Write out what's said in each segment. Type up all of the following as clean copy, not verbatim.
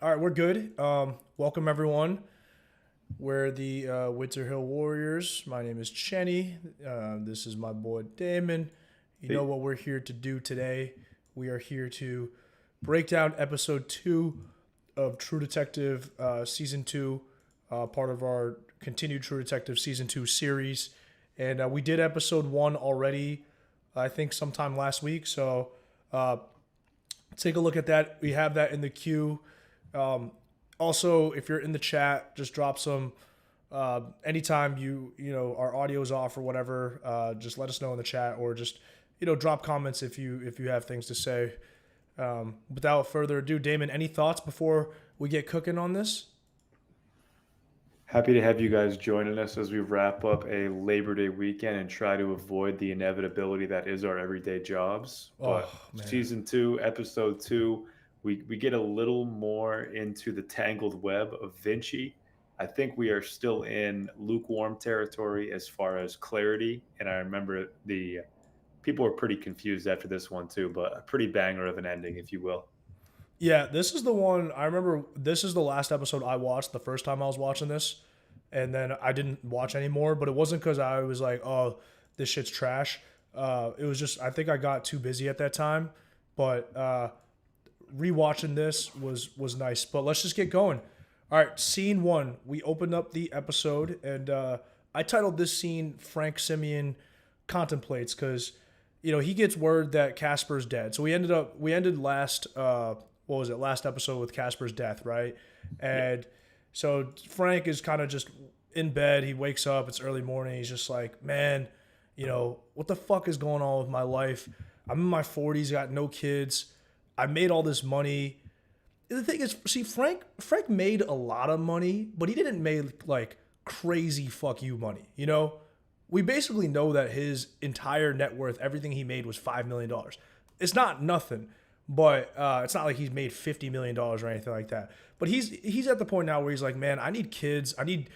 All right, we're good. Welcome everyone. We're the Winter Hill Warriors. My name is Chenny. This is my boy Damon. You know Hey, what we're here to do today? We are here to break down episode 2 of True Detective season 2, part of our continued True Detective season 2 series. And we did episode 1 already, I think sometime last week. So uh, take a look at that. We have that in the queue. Um, Also, if you're in the chat, just drop some. Anytime you know our audio is off or whatever, just let us know in the chat or just drop comments if you have things to say. Without further ado, Damon, any thoughts before we get cooking on this? happy to have you guys joining us as we wrap up a Labor Day weekend and try to avoid the inevitability that is our everyday jobs. Oh But man, season two, episode two, we get a little more into the tangled web of Vinci. I think we are still in lukewarm territory as far as clarity. And I remember the people were pretty confused after this one too, but a pretty banger of an ending, if you will. yeah, this is the one I remember. This is the last episode I watched the first time I was watching this, and then I didn't watch anymore. But it wasn't because I was like, "Oh, this shit's trash." It was just I think I got too busy at that time. But rewatching this was nice. But let's just get going. All right, scene one. We opened up the episode, and I titled this scene "Frank Semyon Contemplates" because he gets word that Casper's dead. So we ended last what was it last episode with Casper's death, right? Yeah. And so Frank is kind of just in bed. He wakes up. It's early morning. He's just like, man, what the fuck is going on with my life? I'm in my 40s, got no kids. I made all this money. The thing is, see, Frank made a lot of money, but he didn't make like crazy fuck you money. We basically know that his entire net worth, everything he made, was $5 million. It's not nothing, but it's not like he's made $50 million or anything like that. But he's at the point now where he's like, man, I need kids. I need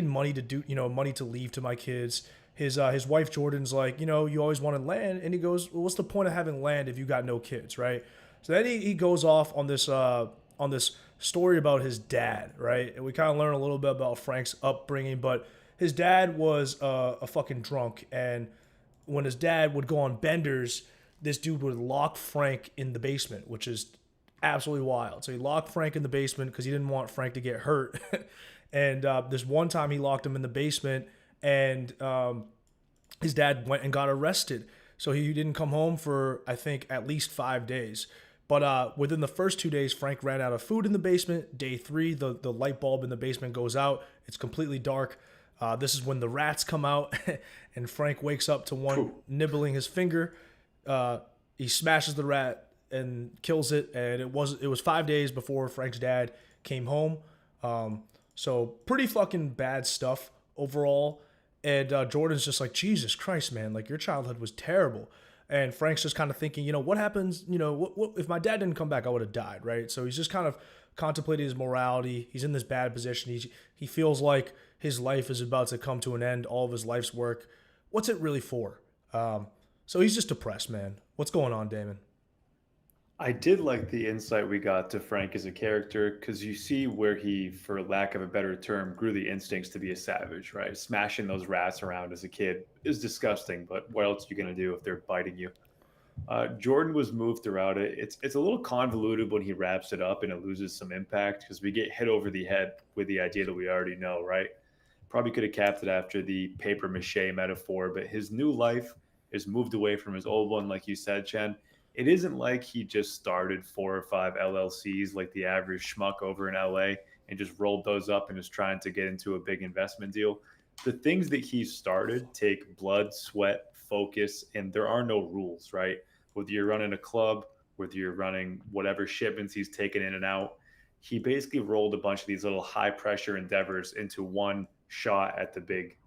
money to do, money to leave to my kids. His wife Jordan's like, you always wanted land, and he goes, well, what's the point of having land if you got no kids, right? So then he goes off on this story about his dad, right? And we kind of learn a little bit about Frank's upbringing, but his dad was a fucking drunk, and when his dad would go on benders, this dude would lock Frank in the basement, which is absolutely wild. So he locked Frank in the basement because he didn't want Frank to get hurt. And this one time he locked him in the basement, and his dad went and got arrested. So he didn't come home for, I think, at least 5 days. But within the first 2 days, Frank ran out of food in the basement. Day three, the light bulb in the basement goes out. It's completely dark. This is when the rats come out, and Frank wakes up to one Phew. nibbling his finger. He smashes the rat and kills it. And it was 5 days before Frank's dad came home. So pretty fucking bad stuff overall. And Jordan's just like, Jesus Christ, man, like your childhood was terrible. And Frank's just kind of thinking, what happens, what if my dad didn't come back, I would have died, right? So he's just kind of contemplating his morality. He's in this bad position. He feels like his life is about to come to an end, all of his life's work. What's it really for? So he's just depressed, man. What's going on, Damon? I did like the insight we got to Frank as a character because you see where he, for lack of a better term, grew the instincts to be a savage, right? Smashing those rats around as a kid is disgusting, but what else are you going to do if they're biting you? Jordan was moved throughout it. It's a little convoluted when he wraps it up and it loses some impact because we get hit over the head with the idea that we already know, right? Probably could have capped it after the paper mache metaphor, but his new life is moved away from his old one, like you said, Chen. It isn't like he just started 4 or 5 LLCs like the average schmuck over in LA and just rolled those up and is trying to get into a big investment deal. The things that he started take blood, sweat, focus, and there are no rules, right? Whether you're running a club, whether you're running whatever shipments he's taken in and out, he basically rolled a bunch of these little high pressure endeavors into one shot at the big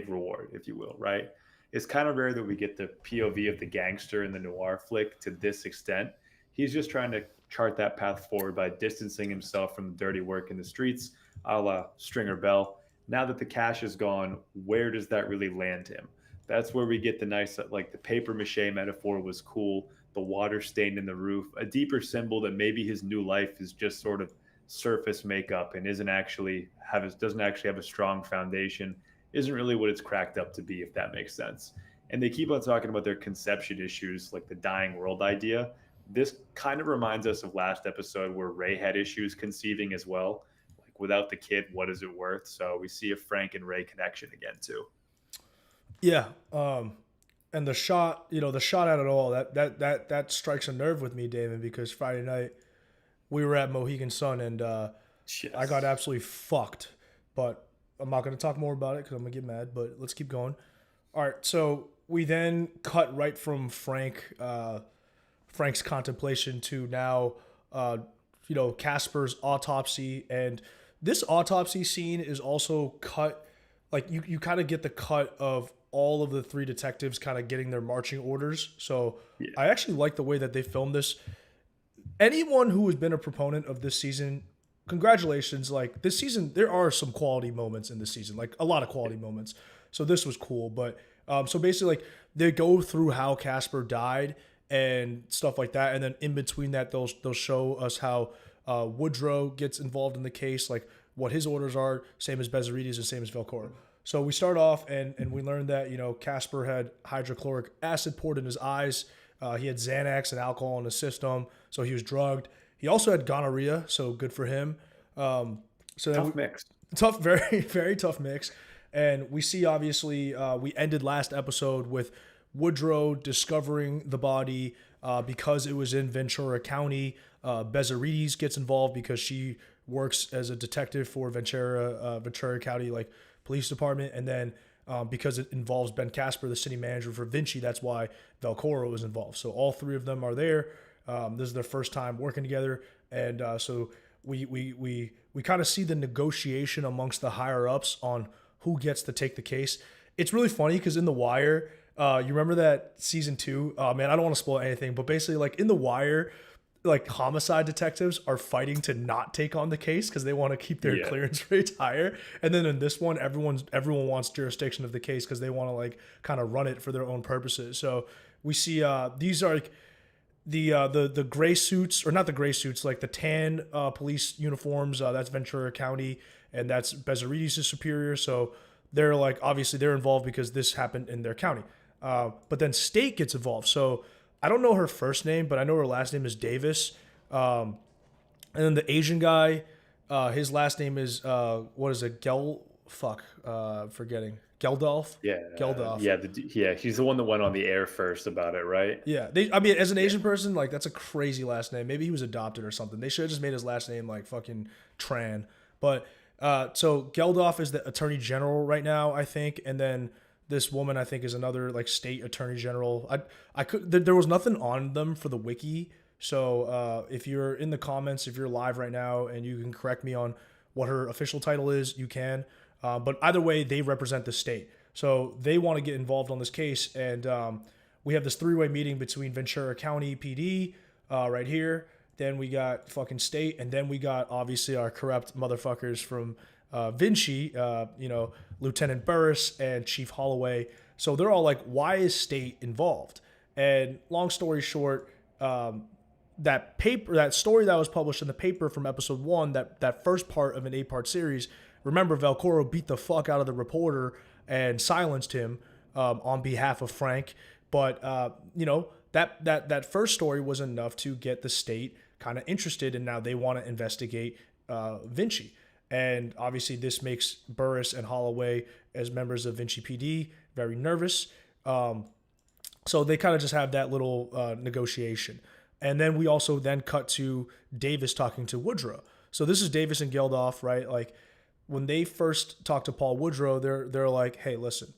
reward, if you will, right? It's kind of rare that we get the POV of the gangster in the noir flick to this extent. He's just trying to chart that path forward by distancing himself from the dirty work in the streets, a la Stringer Bell. Now that the cash is gone, where does that really land him? That's where we get the nice, like the paper mache metaphor was cool, the water stain in the roof, a deeper symbol that maybe his new life is just sort of surface makeup and doesn't actually have a strong foundation, isn't really what it's cracked up to be, if that makes sense. And they keep on talking about their conception issues, like the dying world idea. This kind of reminds us of last episode where Ray had issues conceiving as well. Like without the kid, what is it worth? So we see a Frank and Ray connection again too. Yeah. And the shot at it all, that strikes a nerve with me, Damon, because Friday night we were at Mohegan Sun and I got Yes. absolutely fucked. But I'm not going to talk more about it because I'm going to get mad, but let's keep going. All right. So we then cut right from Frank's contemplation to now, Casper's autopsy. And this autopsy scene is also cut, like you kind of get the cut of all of the three detectives kind of getting their marching orders. So Yeah. I actually like the way that they filmed this. Anyone who has been a proponent of this season, congratulations. Like this season, there are some quality moments in this season, like a lot of quality moments. So this was cool. But so basically, like they go through how Casper died and stuff like that, and then in between that, they'll show us how Woodrugh gets involved in the case, like what his orders are, same as Bezzerides and same as Velcoro. So we start off and we learned that Casper had hydrochloric acid poured in his eyes. He had Xanax and alcohol in his system, so he was drugged. He also had gonorrhea, so good for him. So Tough mix. tough, very very tough mix. And we see obviously we ended last episode with Woodrugh discovering the body because it was in Ventura County. Bezzerides gets involved because she works as a detective for Ventura County, like police department, and then because it involves Ben Caspere, the city manager for Vinci, that's why Velcoro is involved. So all three of them are there. This is their first time working together, and so we kind of see the negotiation amongst the higher ups on who gets to take the case. It's really funny because in The Wire, you remember that season 2? Oh man, I don't want to spoil anything, but basically, like in The Wire, like homicide detectives are fighting to not take on the case because they want to keep their clearance rates higher. And then in this one, everyone wants jurisdiction of the case because they want to like kind of run it for their own purposes. So we see these are like the gray suits, or not the gray suits, like the tan police uniforms. That's Ventura County, and that's Bezzerides' superior. So they're like obviously they're involved because this happened in their county. But then state gets involved. So I don't know her first name, but I know her last name is Davis. And then the Asian guy, his last name is what is it? Forgetting. Geldolf. Yeah. Geldolf. Yeah. He's the one that went on the air first about it, right? Yeah. I mean, as an Asian person, like that's a crazy last name. Maybe he was adopted or something. They should have just made his last name like fucking Tran. But so Geldof is the attorney general right now, I think, and then this woman, I think, is another like state attorney general. There was nothing on them for the wiki. So if you're in the comments, if you're live right now and you can correct me on what her official title is, you can. But either way, they represent the state. So they want to get involved on this case. And we have this 3-way meeting between Ventura County PD right here. Then we got fucking state. And then we got obviously our corrupt motherfuckers from Vinci, Lieutenant Burris and Chief Holloway. So they're all like, why is state involved? And long story short, that story that was published in the paper from episode 1, that first part of an 8-part series, remember Velcoro beat the fuck out of the reporter and silenced him on behalf of Frank. But, that first story was enough to get the state kind of interested, and now they want to investigate Vinci. And obviously this makes Burris and Holloway, as members of Vinci PD, very nervous. So they kind of just have that little negotiation. And then we also then cut to Davis talking to Woodrugh. So this is Davis and Geldof, right? Like when they first talk to Paul Woodrugh, they're like, hey, listen,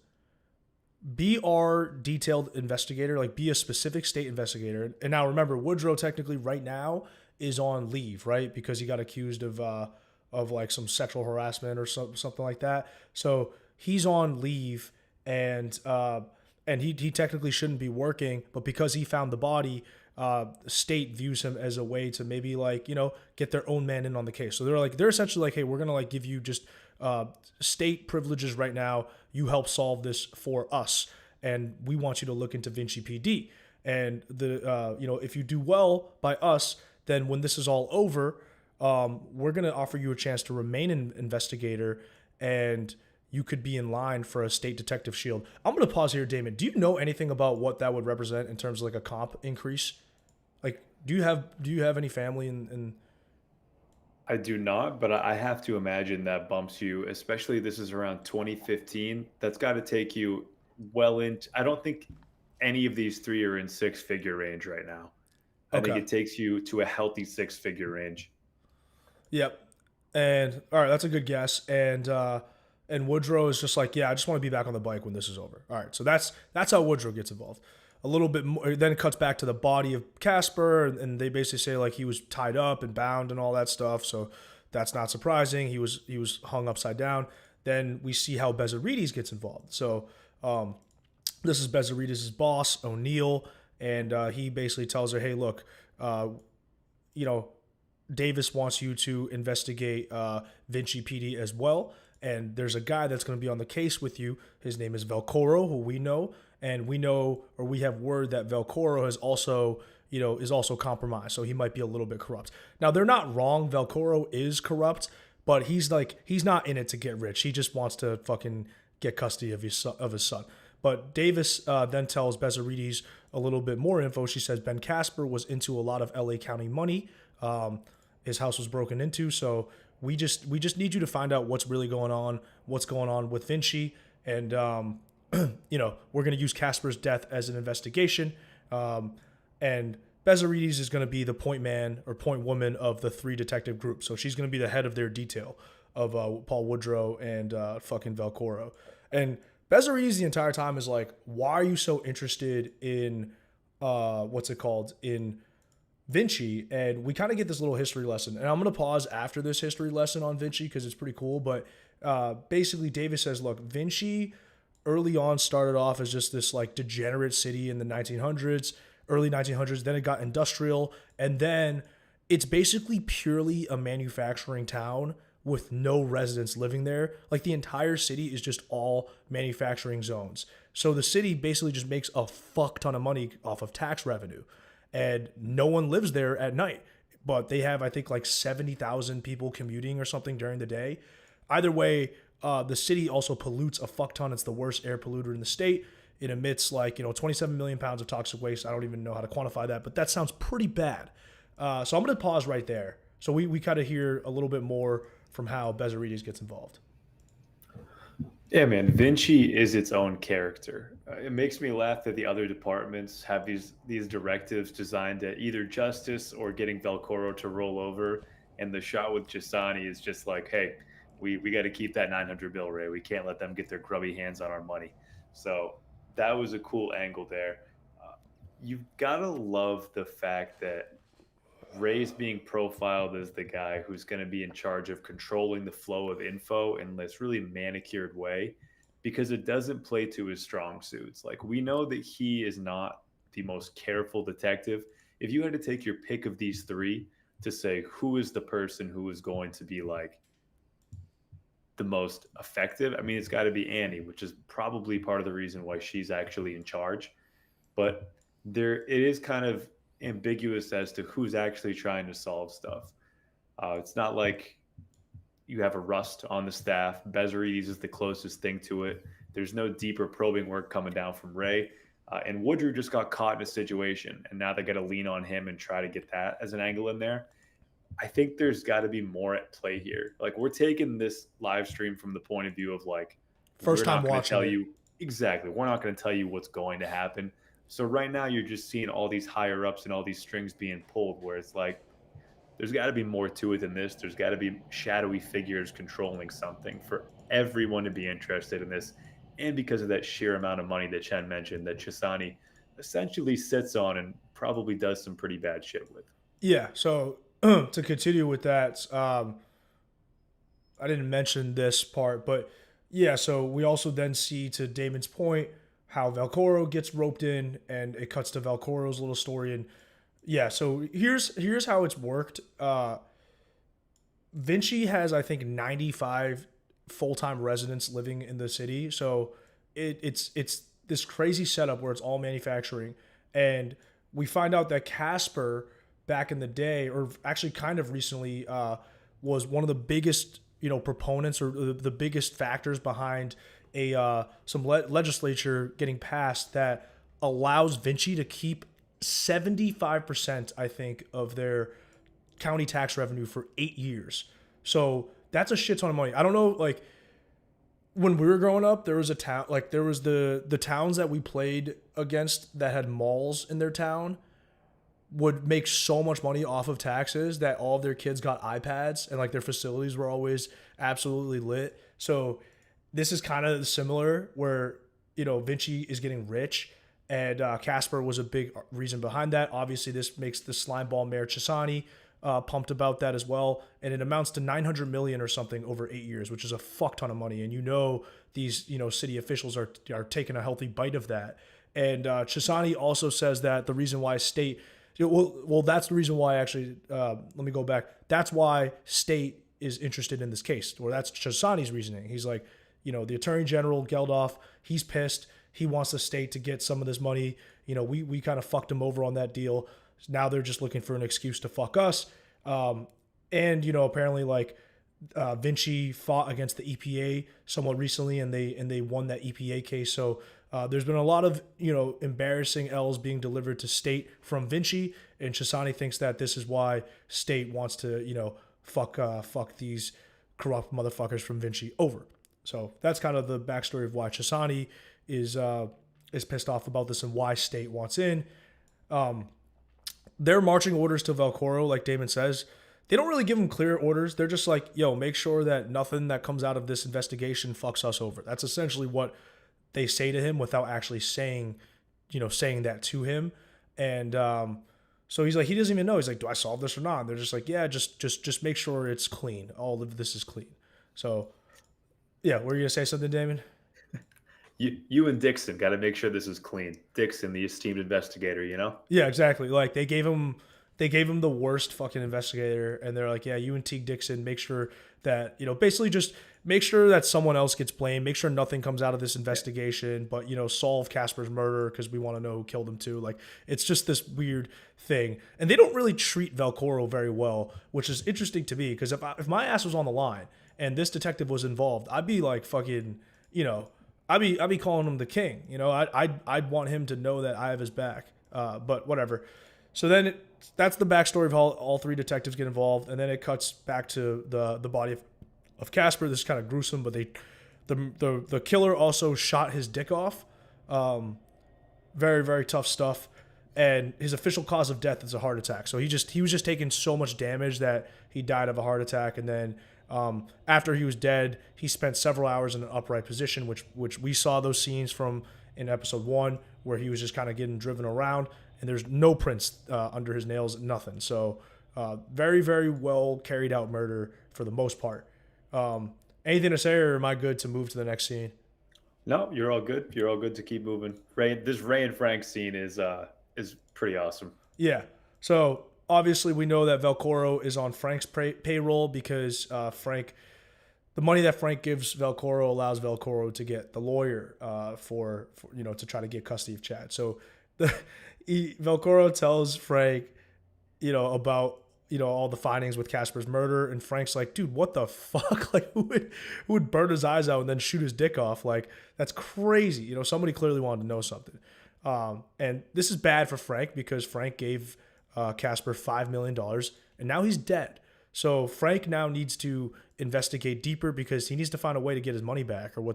be our detailed investigator, like be a specific state investigator. And now remember, Woodrugh technically right now is on leave, right? Because he got accused of like some sexual harassment or something like that. So he's on leave, and he technically shouldn't be working, but because he found the body, the state views him as a way to maybe like, get their own man in on the case. So they're essentially like, hey, we're going to like give you just state privileges right now. You help solve this for us, and we want you to look into Vinci PD. And if you do well by us, then when this is all over, we're gonna offer you a chance to remain an investigator, and you could be in line for a state detective shield. I'm gonna pause here, Damon. Do you know anything about what that would represent in terms of like a comp increase? Like, do you have any family in I do not, but I have to imagine that bumps you, especially this is around 2015. That's got to take you well into. I don't think any of these three are in six-figure range right now. I think Okay. it takes you to a healthy six-figure range. Yep. And all right, that's a good guess. And Woodrugh is just like, yeah, I just want to be back on the bike when this is over. All right, so that's how Woodrugh gets involved. A little bit more, then it cuts back to the body of Caspere, and they basically say like he was tied up and bound and all that stuff. So that's not surprising. He was hung upside down. Then we see how Bezzerides gets involved. So this is Bezzerides' boss, O'Neill, and he basically tells her, hey, look, uh, you know, Davis wants you to investigate Vinci PD as well. And there's a guy that's going to be on the case with you. His name is Velcoro, who we know. And we know, or we have word that Velcoro is also compromised. So he might be a little bit corrupt. Now, they're not wrong. Velcoro is corrupt, but he's not in it to get rich. He just wants to fucking get custody of his son. But Davis then tells Bezzerides a little bit more info. She says Ben Caspere was into a lot of LA County money. His house was broken into, so we just need you to find out what's really going on, what's going on with Vinci, and we're going to use Casper's death as an investigation, and Bezzerides is going to be the point man or point woman of the three detective group, so she's going to be the head of their detail of Paul Woodrugh and fucking Velcoro, and Bezzerides the entire time is like, why are you so interested in in Vinci? And we kind of get this little history lesson. And I'm going to pause after this history lesson on Vinci because it's pretty cool. But basically, Davis says, look, Vinci early on started off as just this like degenerate city in the 1900s, early 1900s. Then it got industrial. And then it's basically purely a manufacturing town with no residents living there. Like the entire city is just all manufacturing zones. So the city basically just makes a fuck ton of money off of tax revenue, and no one lives there at night. But they have, I think, like 70,000 people commuting or something during the day. Either way, the city also pollutes a fuck ton. It's the worst air polluter in the state. It emits 27 million pounds of toxic waste. I don't even know how to quantify that, but that sounds pretty bad. So I'm going to pause right there. So we kind of hear a little bit more from how Bezzerides gets involved. Yeah, man, Vinci is its own character. It makes me laugh that the other departments have these directives designed at either justice or getting Velcoro to roll over. And the shot with Chessani is just like, hey, we got to keep that 900 bill, Ray. We can't let them get their grubby hands on our money. So that was a cool angle there. You've got to love the fact that Ray's being profiled as the guy who's going to be in charge of controlling the flow of info in this really manicured way, because it doesn't play to his strong suits. Like, we know that he is not the most careful detective. If you had to take your pick of these three to say who is the person who is going to be like the most effective, I mean, it's got to be Annie, which is probably part of the reason why she's actually in charge. But there, it is kind of ambiguous as to who's actually trying to solve stuff. It's not like you have a Rust on the staff. Bezzerides is the closest thing to it. There's no deeper probing work coming down from Ray. And Woodrugh just got caught in a situation, and now they got to lean on him and try to get that as an angle in there. I think there's got to be more at play here. Like, we're taking this live stream from the point of view of like, First we're time not going to watching tell it. you exactly. We're not going to tell you what's going to happen. So right now you're just seeing all these higher ups and all these strings being pulled where it's like, there's got to be more to it than this. There's got to be shadowy figures controlling something for everyone to be interested in this. And because of that sheer amount of money that Chen mentioned that Chessani essentially sits on and probably does some pretty bad shit with. Yeah. So to continue with that, I didn't mention this part, but yeah. So we also then see, to Damon's point, how Velcoro gets roped in, and it cuts to Velcoro's little story. And yeah, so here's how it's worked. Vinci has, I think, 95 full-time residents living in the city. So it's this crazy setup where it's all manufacturing. And we find out that Caspere back in the day, or actually kind of recently, was one of the biggest proponents or the biggest factors behind a some legislature getting passed that allows Vinci to keep 75%, I think, of their county tax revenue for 8 years. So that's a shit ton of money. I don't know, like when we were growing up, there was a town, like there was the towns that we played against that had malls in their town would make so much money off of taxes that all of their kids got iPads and like their facilities were always absolutely lit. So this is kind of similar where Vinci is getting rich, and Caspere was a big reason behind that. Obviously, this makes the slimeball mayor Chessani pumped about that as well, and it amounts to 900 million or something over 8 years, which is a fuck ton of money. And these city officials are taking a healthy bite of that. And Chessani also says that the reason why state well, that's the reason why actually. Let me go back. That's why state is interested in this case, or that's Chessani's reasoning. He's like, the Attorney General Geldof, he's pissed. He wants the state to get some of this money. We kind of fucked him over on that deal. Now they're just looking for an excuse to fuck us. And apparently like Vinci fought against the EPA somewhat recently, and they won that EPA case. So there's been a lot of embarrassing L's being delivered to state from Vinci, and Chessani thinks that this is why state wants to fuck these corrupt motherfuckers from Vinci over. So that's kind of the backstory of why Chessani is pissed off about this and why state wants in. Their marching orders to Velcoro, like Damon says, they don't really give him clear orders. They're just like, yo, make sure that nothing that comes out of this investigation fucks us over. That's essentially what they say to him without actually saying that to him. And so he's like, he doesn't even know. He's like, do I solve this or not? And they're just like, yeah, just make sure it's clean. All of this is clean. So yeah, were you gonna say something, Damon? You and Dixon got to make sure this is clean. Dixon, the esteemed investigator, Yeah, exactly. Like they gave him the worst fucking investigator, and they're like, yeah, you and Teague Dixon, make sure that basically just make sure that someone else gets blamed. Make sure nothing comes out of this investigation, but solve Casper's murder because we want to know who killed him too. Like it's just this weird thing, and they don't really treat Velcoro very well, which is interesting to me because if my ass was on the line and this detective was involved, I'd be like fucking I'd be calling him the king. I'd want him to know that I have his back. But whatever. So then that's the backstory of how all three detectives get involved, and then it cuts back to the body of Caspere. This is kind of gruesome, but the killer also shot his dick off. Very, very tough stuff. And his official cause of death is a heart attack. So he was just taking so much damage that he died of a heart attack, and then after he was dead, he spent several hours in an upright position, which we saw those scenes from in episode 1, where he was just kind of getting driven around, and there's no prints under his nails, nothing. So very, very well carried out murder for the most part. Anything to say, or am I good to move to the next scene? No, you're all good. You're all good to keep moving. This Ray and Frank scene is pretty awesome. Yeah. So obviously, we know that Velcoro is on Frank's payroll because the money that Frank gives Velcoro allows Velcoro to get the lawyer for to try to get custody of Chad. So Velcoro tells Frank, about all the findings with Casper's murder, and Frank's like, dude, what the fuck? Like, who would burn his eyes out and then shoot his dick off? Like, that's crazy. Somebody clearly wanted to know something. And this is bad for Frank because Frank gave Caspere $5 million, and now he's dead. So Frank now needs to investigate deeper because he needs to find a way to get his money back, or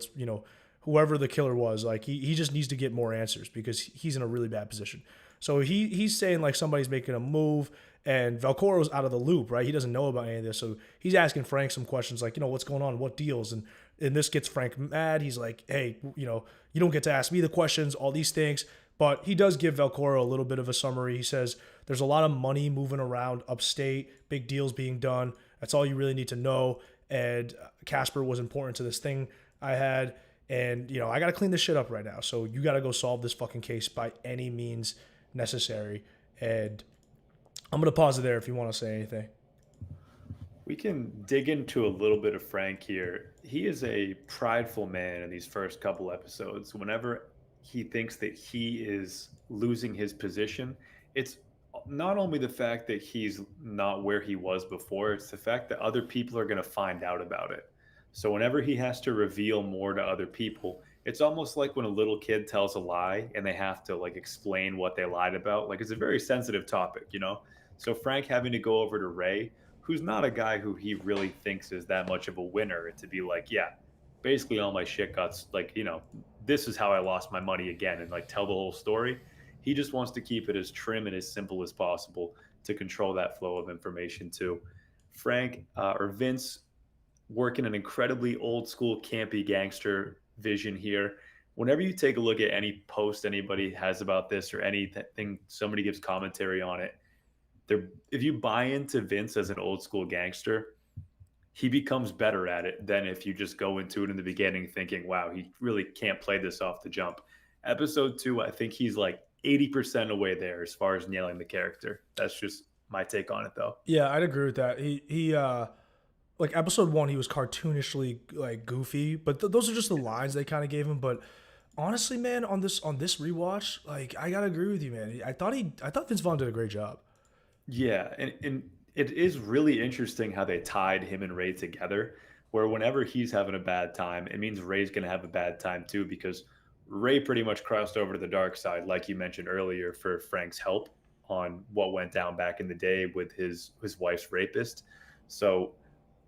whoever the killer was. Like he just needs to get more answers because he's in a really bad position. So he's saying like somebody's making a move, and Velcoro's out of the loop, right? He doesn't know about any of this. So he's asking Frank some questions like, what's going on? What deals? And this gets Frank mad. He's like, hey, you don't get to ask me the questions, all these things. But he does give Velcoro a little bit of a summary. He says there's a lot of money moving around upstate, big deals being done. That's all you really need to know. And Caspere was important to this thing I had. And, I got to clean this shit up right now. So you got to go solve this fucking case by any means necessary. And I'm going to pause it there if you want to say anything. We can dig into a little bit of Frank here. He is a prideful man in these first couple episodes. Whenever he thinks that he is losing his position, it's not only the fact that he's not where he was before, it's the fact that other people are going to find out about it. So whenever he has to reveal more to other people, it's almost like when a little kid tells a lie and they have to like explain what they lied about. Like it's a very sensitive topic, you know? So Frank having to go over to Ray, who's not a guy who he really thinks is that much of a winner, to be like, yeah, basically all my shit got like, this is how I lost my money again, and like tell the whole story. He just wants to keep it as trim and as simple as possible to control that flow of information too. Frank or Vince working an incredibly old school campy gangster vision here. Whenever you take a look at any post anybody has about this or anything somebody gives commentary on it, if you buy into Vince as an old school gangster, he becomes better at it than if you just go into it in the beginning thinking, wow, he really can't play this off the jump. Episode 2, I think he's like 80% away there as far as nailing the character. That's just my take on it, though. Yeah, I'd agree with that. He like episode 1, he was cartoonishly like goofy, but those are just the lines they kind of gave him. But honestly, man, on this rewatch, like I gotta agree with you, man. I thought Vince Vaughn did a great job. Yeah, and it is really interesting how they tied him and Ray together, where whenever he's having a bad time, it means Ray's going to have a bad time too, because Ray pretty much crossed over to the dark side, like you mentioned earlier, for Frank's help on what went down back in the day with his wife's rapist. So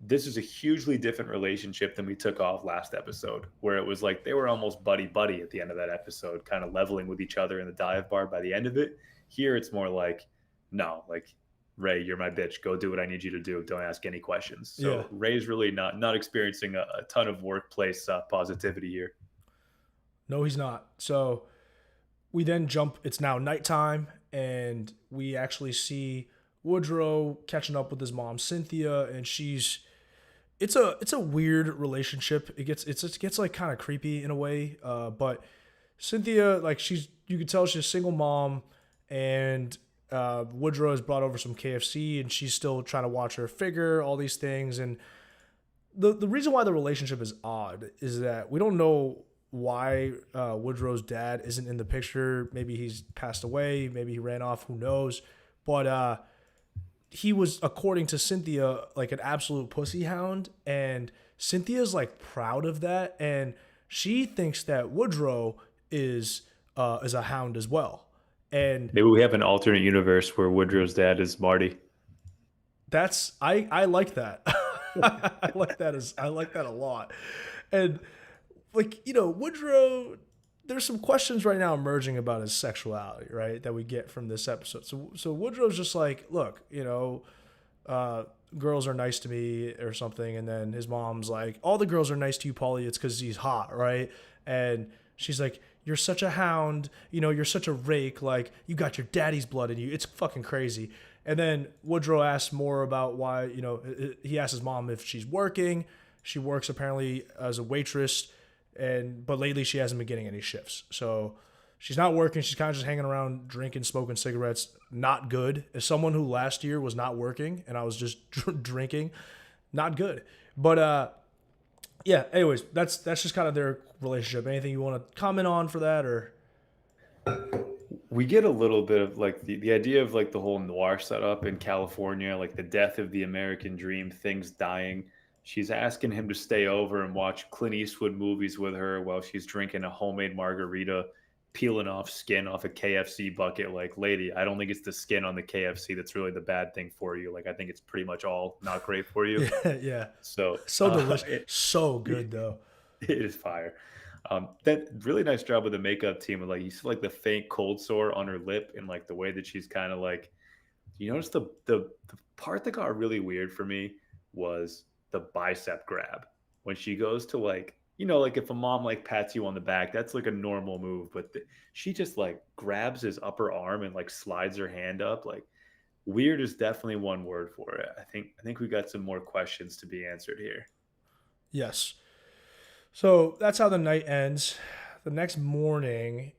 this is a hugely different relationship than we took off last episode, where it was like they were almost buddy buddy at the end of that episode, kind of leveling with each other in the dive bar by the end of it. Here it's more like, no, like Ray, you're my bitch. Go do what I need you to do. Don't ask any questions. Yeah. So Ray's really not experiencing a ton of workplace positivity here. No, he's not. So we then jump. It's now nighttime, and we actually see Woodrugh catching up with his mom Cynthia, and it's a weird relationship. It gets like kind of creepy in a way. But Cynthia, like you could tell she's a single mom, and Woodrugh has brought over some KFC, and she's still trying to watch her figure, all these things. And the reason why the relationship is odd is that we don't know why Woodrough's dad isn't in the picture. Maybe he's passed away. Maybe he ran off. Who knows? But he was, according to Cynthia, like an absolute pussy hound, and Cynthia's like proud of that, and she thinks that Woodrugh is a hound as well. And Maybe we have an alternate universe where Woodrow's dad is Marty. I like that. I like that a lot. And like, Woodrugh, there's some questions right now emerging about his sexuality, right? That we get from this episode. So Woodrow's just like, look, girls are nice to me or something. And then his mom's like, all the girls are nice to you, Paulie. It's because he's hot, right? And she's like, you're such a hound. You're such a rake. Like, you got your daddy's blood in you. It's fucking crazy. And then Woodrugh asks more about why, he asks his mom if she's working. She works apparently as a waitress, but lately she hasn't been getting any shifts. So she's not working. She's kind of just hanging around, drinking, smoking cigarettes. Not good. As someone who last year was not working and I was just drinking, not good. But yeah. Anyways, that's just kind of their relationship. Anything you want to comment on for that, or? We get a little bit of like the idea of like the whole noir setup in California, like the death of the American dream, things dying. She's asking him to stay over and watch Clint Eastwood movies with her while she's drinking a homemade margarita, peeling off skin off a KFC bucket. Like, lady, I don't think it's the skin on the KFC that's really the bad thing for you. Like, I think it's pretty much all not great for you. Yeah. So Delicious. So good, though. It is fire. That really nice job with the makeup team. With like, you see like the faint cold sore on her lip, and like the way that she's kind of like, you notice the part that got really weird for me was the bicep grab when she goes to like, like if a mom like pats you on the back, that's like a normal move, but she just like grabs his upper arm and like slides her hand up. Like, weird is definitely one word for it. I think we got some more questions to be answered here. Yes. So that's how the night ends. The next morning,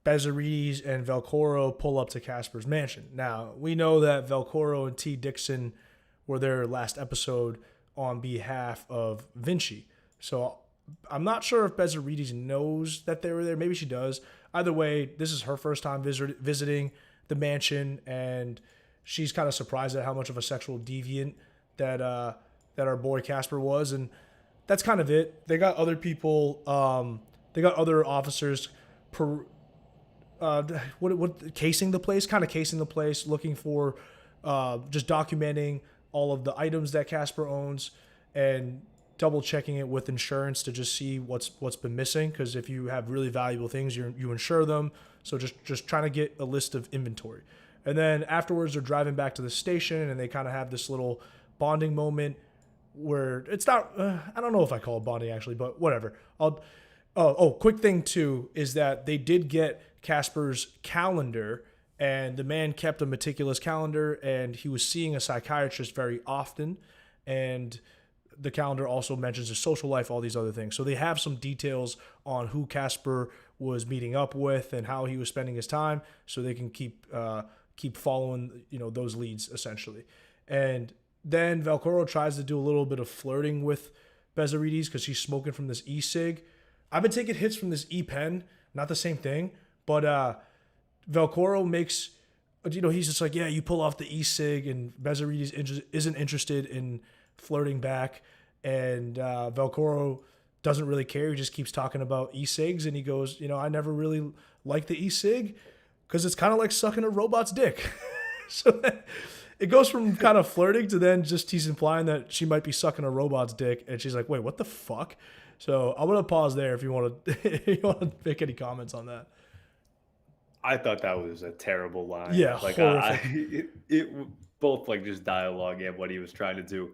Bezzerides and Velcoro pull up to Caspere's mansion. Now, we know that Velcoro and T. Dixon were there last episode on behalf of Vinci. So I'm not sure if Bezzerides knows that they were there. Maybe she does. Either way, this is her first time visiting the mansion, and she's kind of surprised at how much of a sexual deviant that our boy Caspere was, and that's kind of it. They got other people. They got other officers. What casing the place, looking for, just documenting all of the items that Caspere owns, and double checking it with insurance to just see what's been missing. Because if you have really valuable things, you insure them. So just trying to get a list of inventory, and then afterwards they're driving back to the station, and they kind of have this little bonding moment where it's not. I don't know if I call it bonding actually, but whatever. Quick thing too is that they did get Caspere's calendar, and the man kept a meticulous calendar, and he was seeing a psychiatrist very often, and the calendar also mentions his social life, all these other things. So they have some details on who Caspere was meeting up with and how he was spending his time, so they can keep following those leads essentially. And then Velcoro tries to do a little bit of flirting with Bezzerides because she's smoking from this e-cig. I've been taking hits from this e-pen, not the same thing, but Velcoro makes, he's just like, yeah, you pull off the e-cig, and Bezzerides isn't interested in flirting back, and Velcoro doesn't really care. He just keeps talking about e-cigs, and he goes, I never really liked the e-cig because it's kind of like sucking a robot's dick. So it goes from kind of flirting to then just he's implying that she might be sucking a robot's dick, and she's like, wait, what the fuck? So I'm gonna pause there if you want to make any comments on that. I thought that was a terrible line. Yeah, like horrific. it both like just dialogue and what he was trying to do.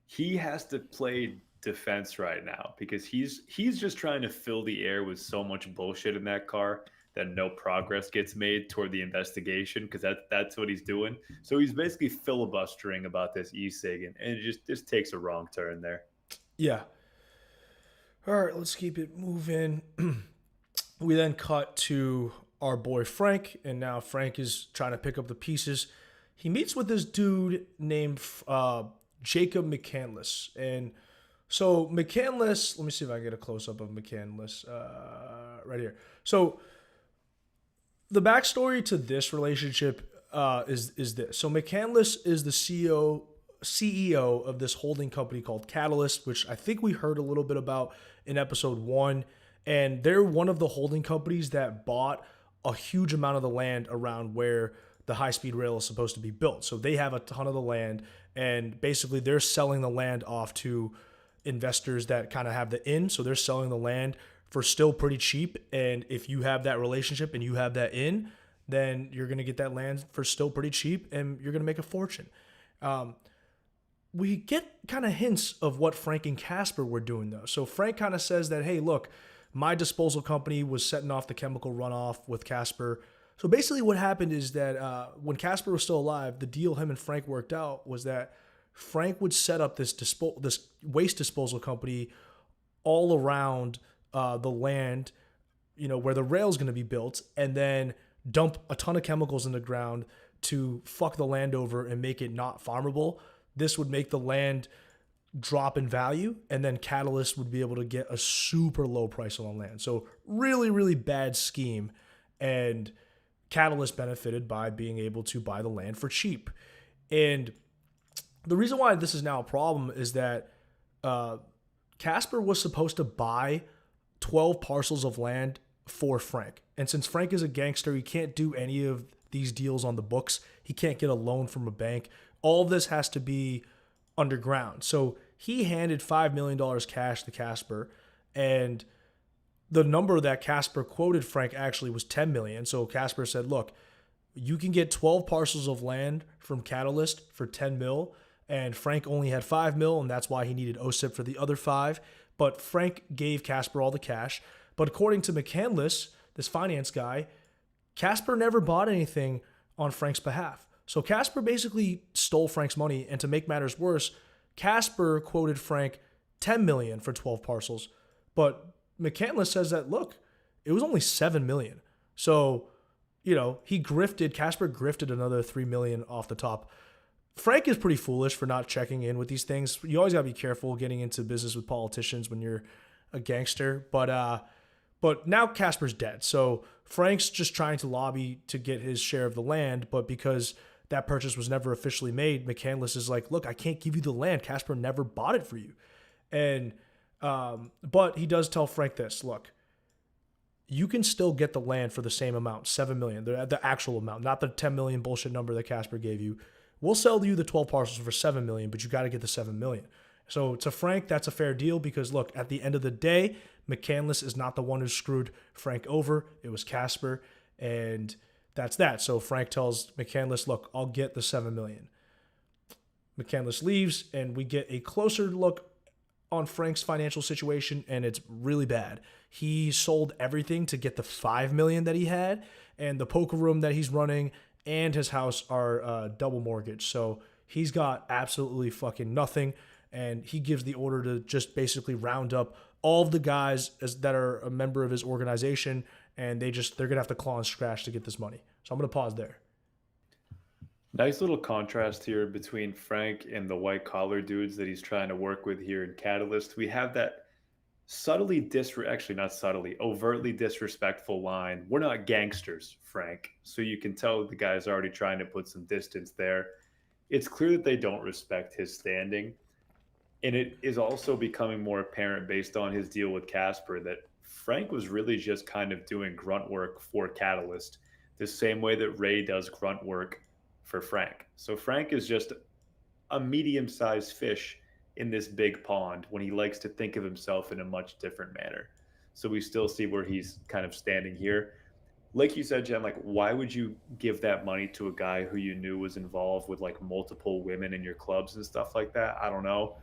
He has to play defense right now because he's just trying to fill the air with so much bullshit in that car that no progress gets made toward the investigation, because that's what he's doing. So he's basically filibustering about this e-cig, and it just takes a wrong turn there. Yeah. All right, let's keep it moving. We then cut to our boy Frank, and now Frank is trying to pick up the pieces. He meets with this dude named Jacob McCandless. And so McCandless, let me see if I can get a close-up of McCandless right here. So the backstory to this relationship is this. So McCandless is the CEO of this holding company called Catalyst, which I think we heard a little bit about in episode 1. And they're one of the holding companies that bought a huge amount of the land around where the high-speed rail is supposed to be built. So they have a ton of the land, and basically they're selling the land off to investors that kind of have the in. So they're selling the land for still pretty cheap. And if you have that relationship and you have that in, then you're going to get that land for still pretty cheap, and you're going to make a fortune. We get kind of hints of what Frank and Caspere were doing, though. So Frank kind of says that, hey, look, my disposal company was setting off the chemical runoff with Caspere. So basically what happened is that when Caspere was still alive, the deal him and Frank worked out was that Frank would set up this waste disposal company all around the land, where the rail is going to be built, and then dump a ton of chemicals in the ground to fuck the land over and make it not farmable. This would make the land drop in value, and then Catalyst would be able to get a super low price on the land. So really, really bad scheme, and Catalyst benefited by being able to buy the land for cheap. And the reason why this is now a problem is that Caspere was supposed to buy 12 parcels of land for Frank. And since Frank is a gangster, he can't do any of these deals on the books. He can't get a loan from a bank. All of this has to be underground. So he handed $5 million cash to Caspere, and the number that Caspere quoted Frank actually was $10 million. So Caspere said, look, you can get 12 parcels of land from Catalyst for 10 mil, and Frank only had 5 mil, and that's why he needed OSIP for the other 5. But Frank gave Caspere all the cash. But according to McCandless, this finance guy, Caspere never bought anything on Frank's behalf. So Caspere basically stole Frank's money, and to make matters worse, Caspere quoted Frank $10 million for 12 parcels, but McCandless says that, look, it was only $7 million. So, Caspere grifted another $3 million off the top. Frank is pretty foolish for not checking in with these things. You always got to be careful getting into business with politicians when you're a gangster. But now Casper's dead. So Frank's just trying to lobby to get his share of the land, but because that purchase was never officially made, McCandless is like, look, I can't give you the land. Casper never bought it for you. And but he does tell Frank this, look, you can still get the land for the same amount, 7 million, the actual amount, not the 10 million bullshit number that Casper gave you. We'll sell you the 12 parcels for 7 million, but you got to get the 7 million. So to Frank, that's a fair deal because look, at the end of the day, McCandless is not the one who screwed Frank over. It was Casper, and that's that. So Frank tells McCandless, look, I'll get the 7 million. McCandless leaves, and we get a closer look on Frank's financial situation, and it's really bad. He sold everything to get the 5 million that he had, and the poker room that he's running and his house are double mortgage. So he's got absolutely fucking nothing, and he gives the order to just basically round up all of the guys that are a member of his organization, and they're gonna have to claw and scratch to get this money. So I'm gonna pause there. Nice little contrast here between Frank and the white collar dudes that he's trying to work with here in Catalyst. We have that actually not subtly, overtly disrespectful line. We're not gangsters, Frank. So you can tell the guy's already trying to put some distance there. It's clear that they don't respect his standing. And it is also becoming more apparent based on his deal with Casper that Frank was really just kind of doing grunt work for Catalyst, the same way that Ray does grunt work for Frank. So Frank is just a medium-sized fish in this big pond when he likes to think of himself in a much different manner. So we still see where he's kind of standing here. Like you said, Jen, like why would you give that money to a guy who you knew was involved with like multiple women in your clubs and stuff like that? I don't know.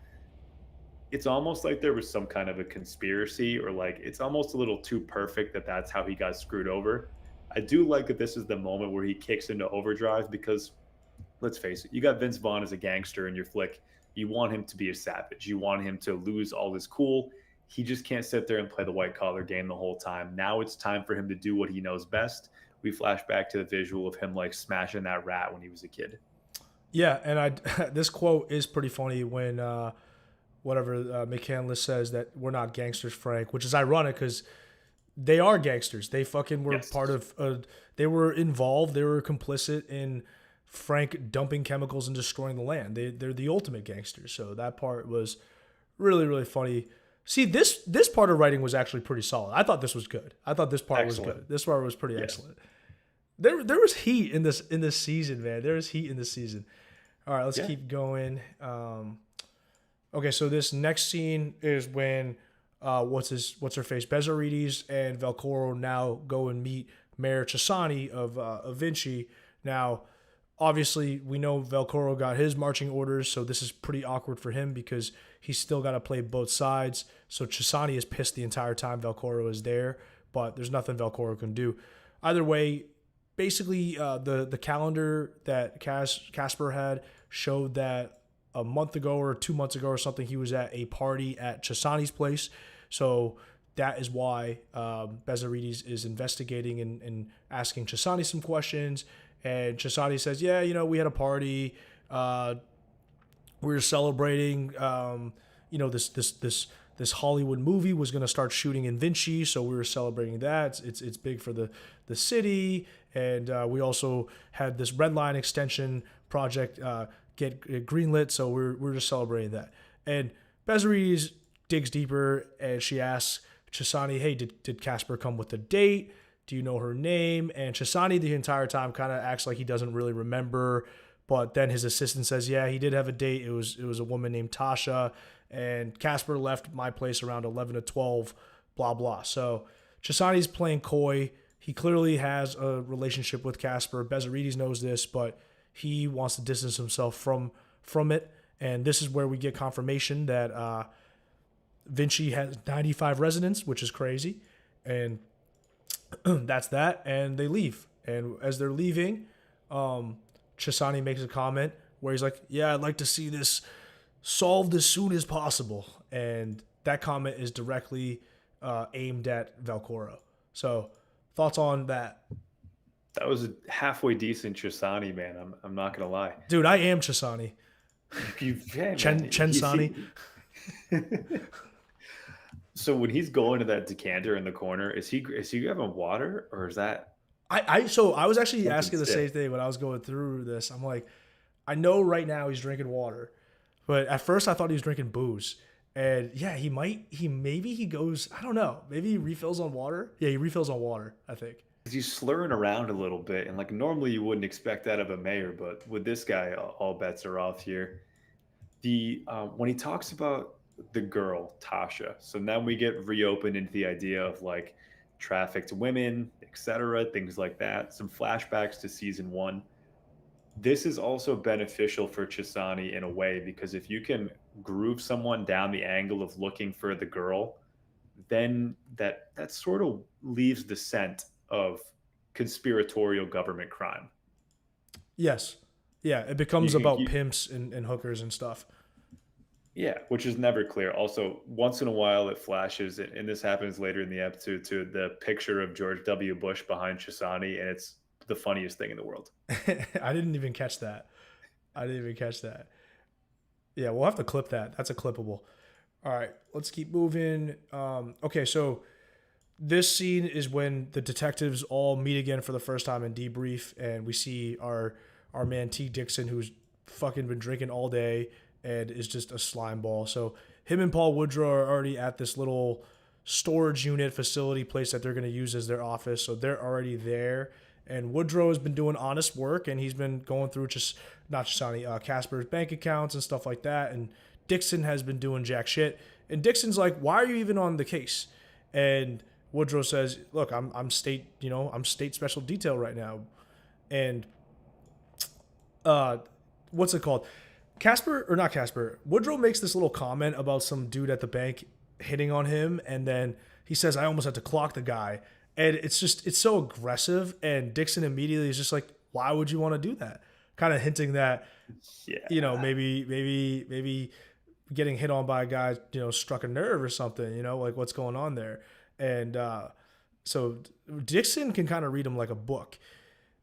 It's almost like there was some kind of a conspiracy, or like it's almost a little too perfect that that's how he got screwed over. I do like that this is the moment where he kicks into overdrive because let's face it, you got Vince Vaughn as a gangster in your flick. You want him to be a savage. You want him to lose all his cool. He just can't sit there and play the white collar game the whole time. Now it's time for him to do what he knows best. We flash back to the visual of him like smashing that rat when he was a kid. Yeah, and this quote is pretty funny when McCandless says that we're not gangsters, Frank, which is ironic because they are gangsters. They fucking were part of. They were involved. They were complicit in Frank dumping chemicals and destroying the land. They're the ultimate gangsters. So that part was really, really funny. See, this part of writing was actually pretty solid. I thought this was good. I thought this part was good. This part was pretty excellent. There was heat in this season, man. There was heat in this season. All right, let's keep going. Okay, so this next scene is when what's her face, Bezzerides and Velcoro now go and meet Mayor Chessani of Vinci. Now, obviously, we know Velcoro got his marching orders, so this is pretty awkward for him because he's still got to play both sides. So Chessani is pissed the entire time Velcoro is there, but there's nothing Velcoro can do. Either way, basically, the calendar that Caspere had showed that a month ago or 2 months ago or something, he was at a party at Chessani's place. So that is why Bezzerides is investigating and asking Chessani some questions. And Chessani says, yeah, we had a party. We were celebrating, this Hollywood movie was going to start shooting in Vinci. So we were celebrating that. It's big for the city. And we also had this red line extension project get greenlit. So we're just celebrating that. And Bezzerides digs deeper and she asks Chessani, hey, did Caspere come with a date? Do you know her name? And Chessani the entire time kind of acts like he doesn't really remember. But then his assistant says, yeah, he did have a date. It was a woman named Tasha. And Caspere left my place around 11 to 12, blah, blah. So Chessani's playing coy. He clearly has a relationship with Caspere. Bezzerides knows this, but he wants to distance himself from it. And this is where we get confirmation that Vinci has 95 residents, which is crazy. And that's that. And they leave. And as they're leaving, Chessani makes a comment where he's like, yeah, I'd like to see this solved as soon as possible. And that comment is directly aimed at Velcoro. So thoughts on that? That was a halfway decent Chessani, man. I'm not gonna lie, dude. I am Chessani. Chensani. So when he's going to that decanter in the corner, is he grabbing water or is that So I was actually something asking the same sick? thing when I was going through this. I'm like, I know right now he's drinking water, but at first I thought he was drinking booze. And yeah, maybe he goes, I don't know, maybe he refills on water. Yeah, he refills on water, I think. 'Cause he's slurring around a little bit, and like normally you wouldn't expect that of a mayor, but with this guy, all bets are off here. The When he talks about the girl Tasha, so now we get reopened into the idea of like trafficked women, etc., things like that. Some flashbacks to season one. This is also beneficial for Chessani in a way because if you can groove someone down the angle of looking for the girl, then that sort of leaves the scent of conspiratorial government crime. Yes. Yeah, it You becomes can about keep, pimps and hookers and stuff. yeah, which is never clear. Also, once in a while it flashes, and this happens later in the episode to the picture of George W. Bush behind Chisani, and it's the funniest thing in the world. I didn't even catch that. I didn't even catch that. Yeah, we'll have to clip that. That's a clippable. All right, let's keep moving. Okay, so this scene is when the detectives all meet again for the first time in debrief, and we see our man T. Dixon, who's fucking been drinking all day and is just a slime ball. So him and Paul Woodrugh are already at this little storage unit facility place that they're going to use as their office. So they're already there. And Woodrugh has been doing honest work, and he's been going through just not Chessani, Casper's bank accounts and stuff like that. And Dixon has been doing jack shit. And Dixon's like, "Why are you even on the case?" And Woodrugh says, "Look, I'm state, I'm state special detail right now." And what's it called? Caspere or not Caspere? Woodrugh makes this little comment about some dude at the bank hitting on him, and then he says, "I almost had to clock the guy." And it's so aggressive, and Dixon immediately is just like, "Why would you want to do that?" Kind of hinting that Yeah. maybe getting hit on by a guy struck a nerve or something. Like what's going on there, and so Dixon can kind of read him like a book.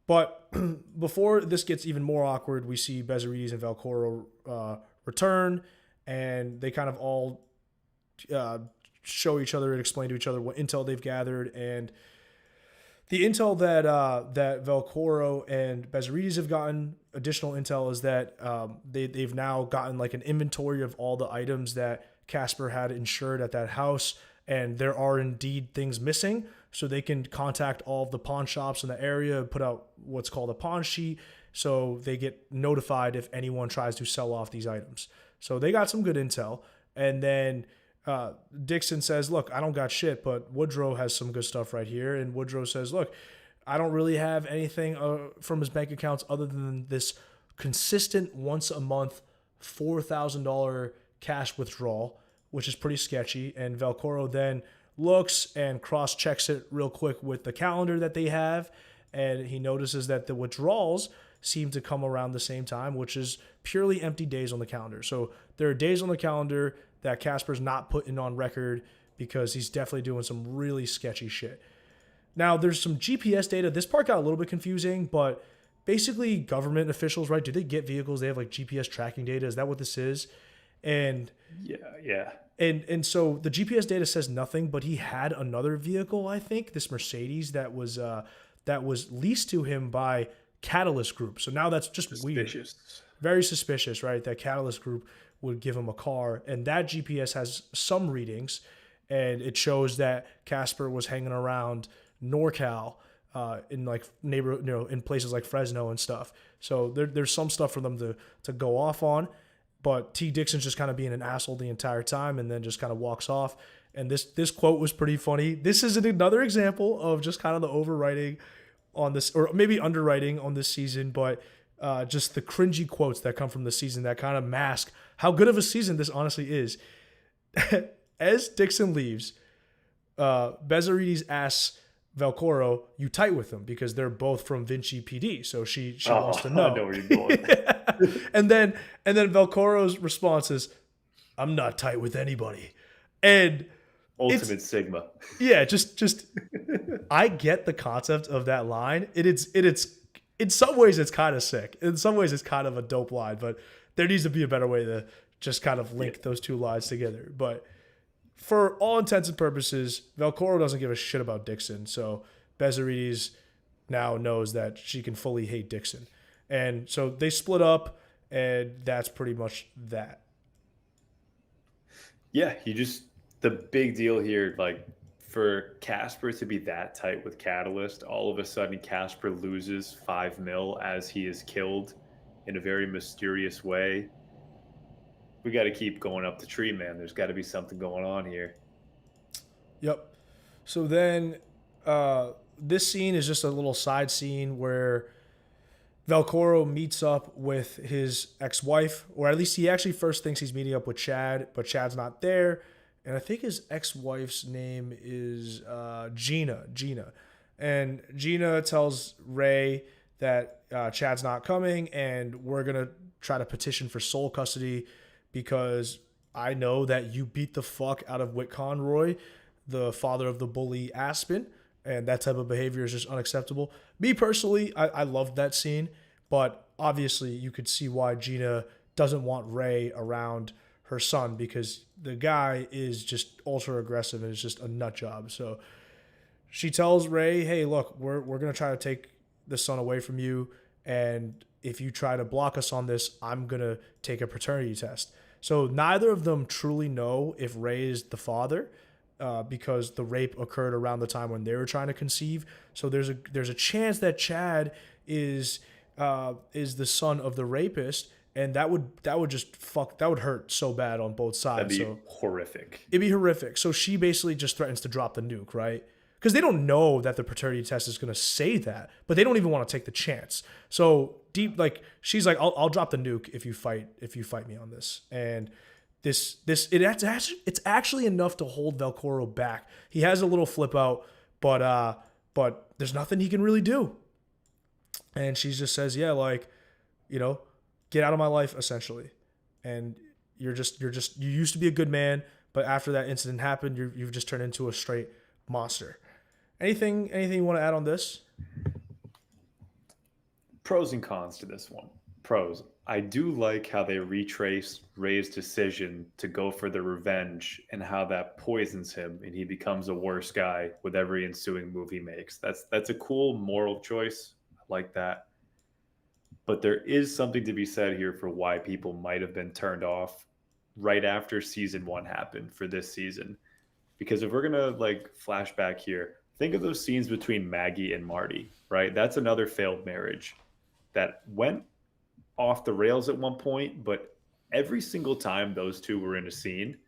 But before this gets even more awkward, we see Bezzerides and Velcoro return, and they kind of all uh, show each other and explain to each other what intel they've gathered. And the intel that Velcoro and Bezzerides have gotten, additional intel, is that they've now gotten like an inventory of all the items that Caspere had insured at that house, and there are indeed things missing. So they can contact all of the pawn shops in the area and put out what's called a pawn sheet, so they get notified if anyone tries to sell off these items. So they got some good intel. And then Dixon says, "Look, I don't got shit, but Woodrugh has some good stuff right here." And Woodrugh says, "Look, I don't really have anything from his bank accounts other than this consistent once a month $4,000 cash withdrawal, which is pretty sketchy." And Velcoro then looks and cross checks it real quick with the calendar that they have, and he notices that the withdrawals seem to come around the same time, which is purely empty days on the calendar. So there are days on the calendar that Casper's not putting on record because he's definitely doing some really sketchy shit. Now, there's some GPS data. This part got a little bit confusing, but basically government officials, right? Do they get vehicles? They have like GPS tracking data. Is that what this is? And Yeah. and so the GPS data says nothing, but he had another vehicle, I think, this Mercedes that was leased to him by Catalyst Group. So now that's just weird. Suspicious. Very suspicious, right? That Catalyst Group would give him a car, and that GPS has some readings, and it shows that Caspere was hanging around NorCal in like neighborhood, in places like Fresno and stuff. So there's some stuff for them to go off on, but T. Dixon's just kind of being an asshole the entire time, and then just kind of walks off. And this quote was pretty funny. This is another example of just kind of the overwriting on this, or maybe underwriting on this season, but just the cringy quotes that come from the season that kind of mask how good of a season this honestly is. As Dixon leaves, Bezzerides asks Velcoro, "You tight with him?" Because they're both from Vinci PD, so she wants to know. I know where you're going. and then Velcoro's response is, "I'm not tight with anybody," and Ultimate Sigma. yeah, just I get the concept of that line. It's in some ways it's kind of sick. In some ways it's kind of a dope line, but there needs to be a better way to just kind of link those two lines together. But for all intents and purposes, Velcoro doesn't give a shit about Dixon. So Bezzerides now knows that she can fully hate Dixon. And so they split up, and that's pretty much that. Yeah, the big deal here, like for Caspere to be that tight with Catalyst, all of a sudden Caspere loses 5 mil as he is killed in a very mysterious way. We got to keep going up the tree, man. There's got to be something going on here. Yep. So then this scene is just a little side scene where Velcoro meets up with his ex-wife, or at least he actually first thinks he's meeting up with Chad, but Chad's not there. And I think his ex-wife's name is Gena. And Gena tells Ray that Chad's not coming, and we're going to try to petition for sole custody because I know that you beat the fuck out of Whit Conroy, the father of the bully Aspen, and that type of behavior is just unacceptable. Me personally, I loved that scene, but obviously you could see why Gena doesn't want Ray around her son because the guy is just ultra aggressive and is just a nut job. So she tells Ray, hey, look, we're going to try to take the son away from you, and if you try to block us on this, I'm going to take a paternity test. So neither of them truly know if Ray is the father, because the rape occurred around the time when they were trying to conceive. So there's a chance that Chad is the son of the rapist, and that would hurt so bad on both sides. That'd be horrific. It'd be horrific. So she basically just threatens to drop the nuke, right? Because they don't know that the paternity test is going to say that, but they don't even want to take the chance. So she's like, I'll drop the nuke if you fight me on this. And it's actually enough to hold Velcoro back. He has a little flip out, but there's nothing he can really do. And she just says, yeah, get out of my life, essentially. And you used to be a good man, but after that incident happened, you've just turned into a straight monster. Anything you want to add on this? Pros and cons to this one. Pros. I do like how they retrace Ray's decision to go for the revenge and how that poisons him and he becomes a worse guy with every ensuing move he makes. That's a cool moral choice. I like that. But there is something to be said here for why people might have been turned off right after season 1 happened for this season. Because if we're going to flash back here, think of those scenes between Maggie and Marty, right? That's another failed marriage that went off the rails at one point, but every single time those two were in a scene,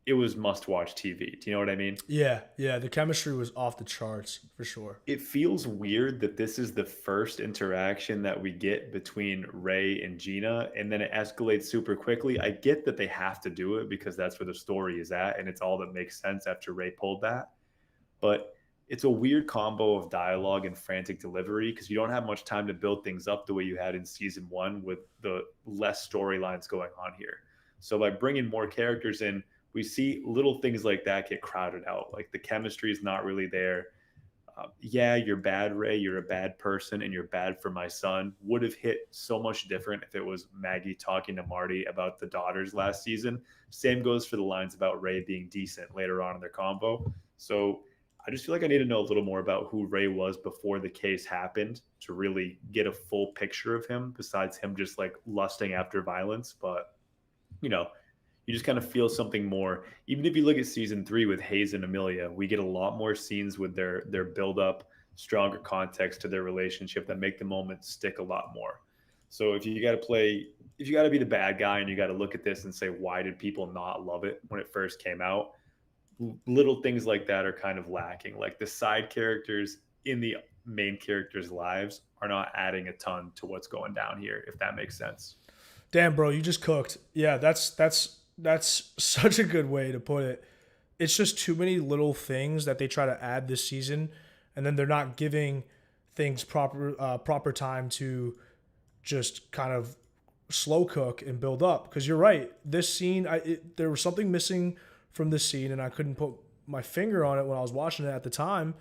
it was must-watch TV. Do you know what I mean? Yeah. The chemistry was off the charts for sure. It feels weird that this is the first interaction that we get between Ray and Gena, and then it escalates super quickly. I get that they have to do it because that's where the story is at, and it's all that makes sense after Ray pulled that. But it's a weird combo of dialogue and frantic delivery because you don't have much time to build things up the way you had in season 1 with the less storylines going on here. So by bringing more characters in, we see little things like that get crowded out. Like the chemistry is not really there. Yeah, you're bad, Ray. You're a bad person and you're bad for my son. Would have hit so much different if it was Maggie talking to Marty about the daughters last season. Same goes for the lines about Ray being decent later on in their combo. So I just feel like I need to know a little more about who Ray was before the case happened to really get a full picture of him besides him just lusting after violence. But, you just kind of feel something more. Even if you look at season 3 with Hayes and Amelia, we get a lot more scenes with their build up, stronger context to their relationship that make the moment stick a lot more. So if you got to be the bad guy and you got to look at this and say, why did people not love it when it first came out? Little things like that are kind of lacking. Like the side characters in the main characters' lives are not adding a ton to what's going down here, if that makes sense. Damn, bro, you just cooked. Yeah, that's such a good way to put it. It's just too many little things that they try to add this season, and then they're not giving things proper time to just kind of slow cook and build up. Because you're right, this scene, there was something missing from this scene, and I couldn't put my finger on it when I was watching it at the time.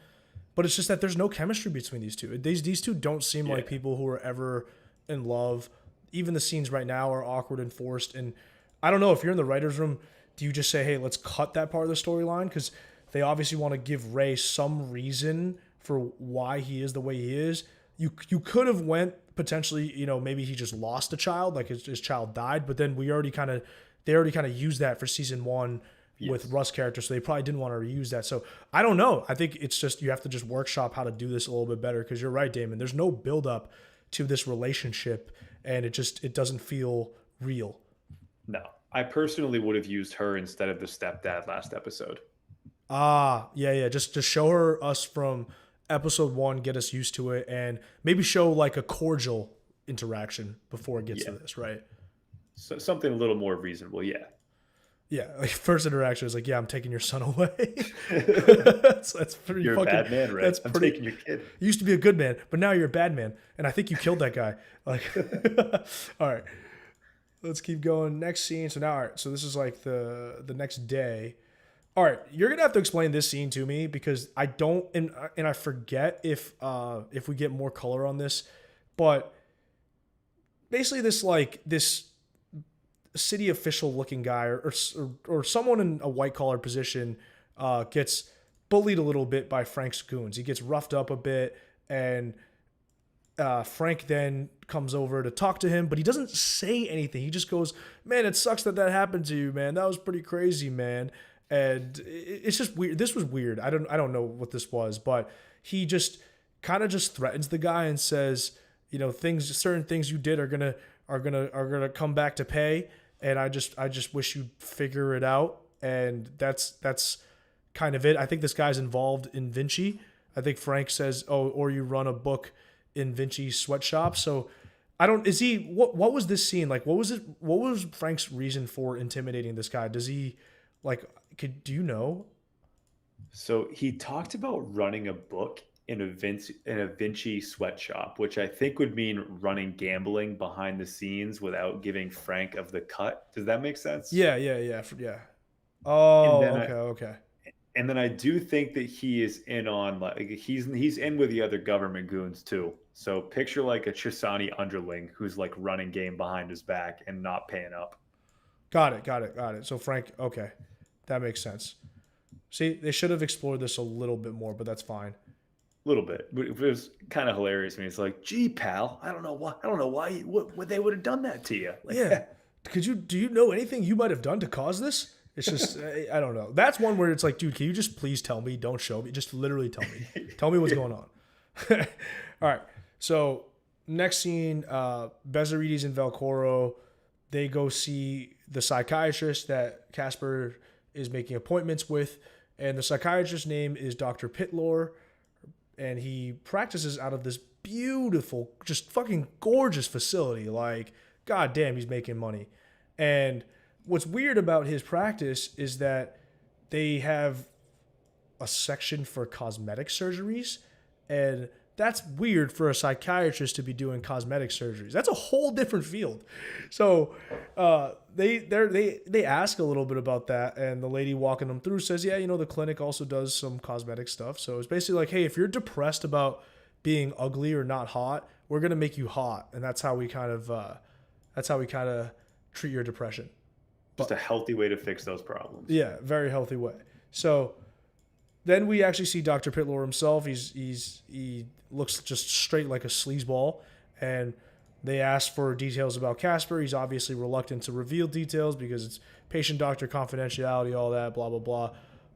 But it's just that there's no chemistry between these two. These two don't seem like people who are ever in love. Even the scenes right now are awkward and forced. And I don't know, if you're in the writer's room, do you just say, hey, let's cut that part of the storyline? Because they obviously want to give Ray some reason for why he is the way he is. You could have went potentially, maybe he just lost a child, like his child died, but then they already kind of used that for season 1 with Russ' character, so they probably didn't want to reuse that. So I don't know. I think it's just you have to just workshop how to do this a little bit better, because you're right, Damon. There's no build up to this relationship, and it doesn't feel real. No, I personally would have used her instead of the stepdad last episode. Yeah. Just show us from episode 1, get us used to it, and maybe show like a cordial interaction before it gets to this, right? So something a little more reasonable, yeah. Yeah, like first interaction is like, yeah, I'm taking your son away. that's pretty. You're fucking, a bad man, right? That's I'm pretty. taking your kid. You used to be a good man, but now you're a bad man, and I think you killed that guy. Like, all right, let's keep going. Next scene. So now, all right. So this is like the next day. All right, you're gonna have to explain this scene to me, because I don't, and I forget if we get more color on this, but basically this city official looking guy or someone in a white collar position gets bullied a little bit by Frank's goons. He gets roughed up a bit, and Frank then comes over to talk to him, but he doesn't say anything. He just goes, man, it sucks that happened to you, man. That was pretty crazy, man. And it's just weird. This was weird. I don't know what this was, but he just kind of just threatens the guy and says, certain things you did are gonna come back to pay, and I just wish you'd figure it out. And that's kind of it. I think this guy's involved in Vinci. I think Frank says, oh, or you run a book in Vinci's sweatshop. So what was this scene like? What was Frank's reason for intimidating this guy? Does he do you know? So he talked about running a book in a Vinci sweatshop, which I think would mean running gambling behind the scenes without giving Frank of the cut. Does that make sense? Yeah. Oh, okay. And then I do think that he is in on, like, he's in with the other government goons too. So picture like a Chessani underling who's like running game behind his back and not paying up. Got it. So Frank, okay, that makes sense. See, they should have explored this a little bit more, but that's fine. A little bit. It was kind of hilarious to me. It's like, gee, pal, I don't know why what they would have done that to you. Like, yeah. Do you know anything you might have done to cause this? It's just, I don't know. That's one where it's like, dude, can you just please tell me? Don't show me. Just literally tell me. Tell me what's going on. All right. So next scene, Bezzerides and Velcoro, they go see the psychiatrist that Caspere is making appointments with. And the psychiatrist's name is Dr. Pitlor. And he practices out of this beautiful, just fucking gorgeous facility. Like, goddamn, he's making money. And what's weird about his practice is that they have a section for cosmetic surgeries, and that's weird for a psychiatrist to be doing cosmetic surgeries. That's a whole different field. So they ask a little bit about that, and the lady walking them through says, yeah, the clinic also does some cosmetic stuff. So it's basically like, hey, if you're depressed about being ugly or not hot, we're gonna make you hot, and that's how we kind of treat your depression. Just a healthy way to fix those problems. Yeah, very healthy way. So then we actually see Dr. Pitlor himself. He looks just straight like a sleazeball, and they ask for details about Caspere. He's obviously reluctant to reveal details because it's patient-doctor confidentiality, all that, blah, blah, blah.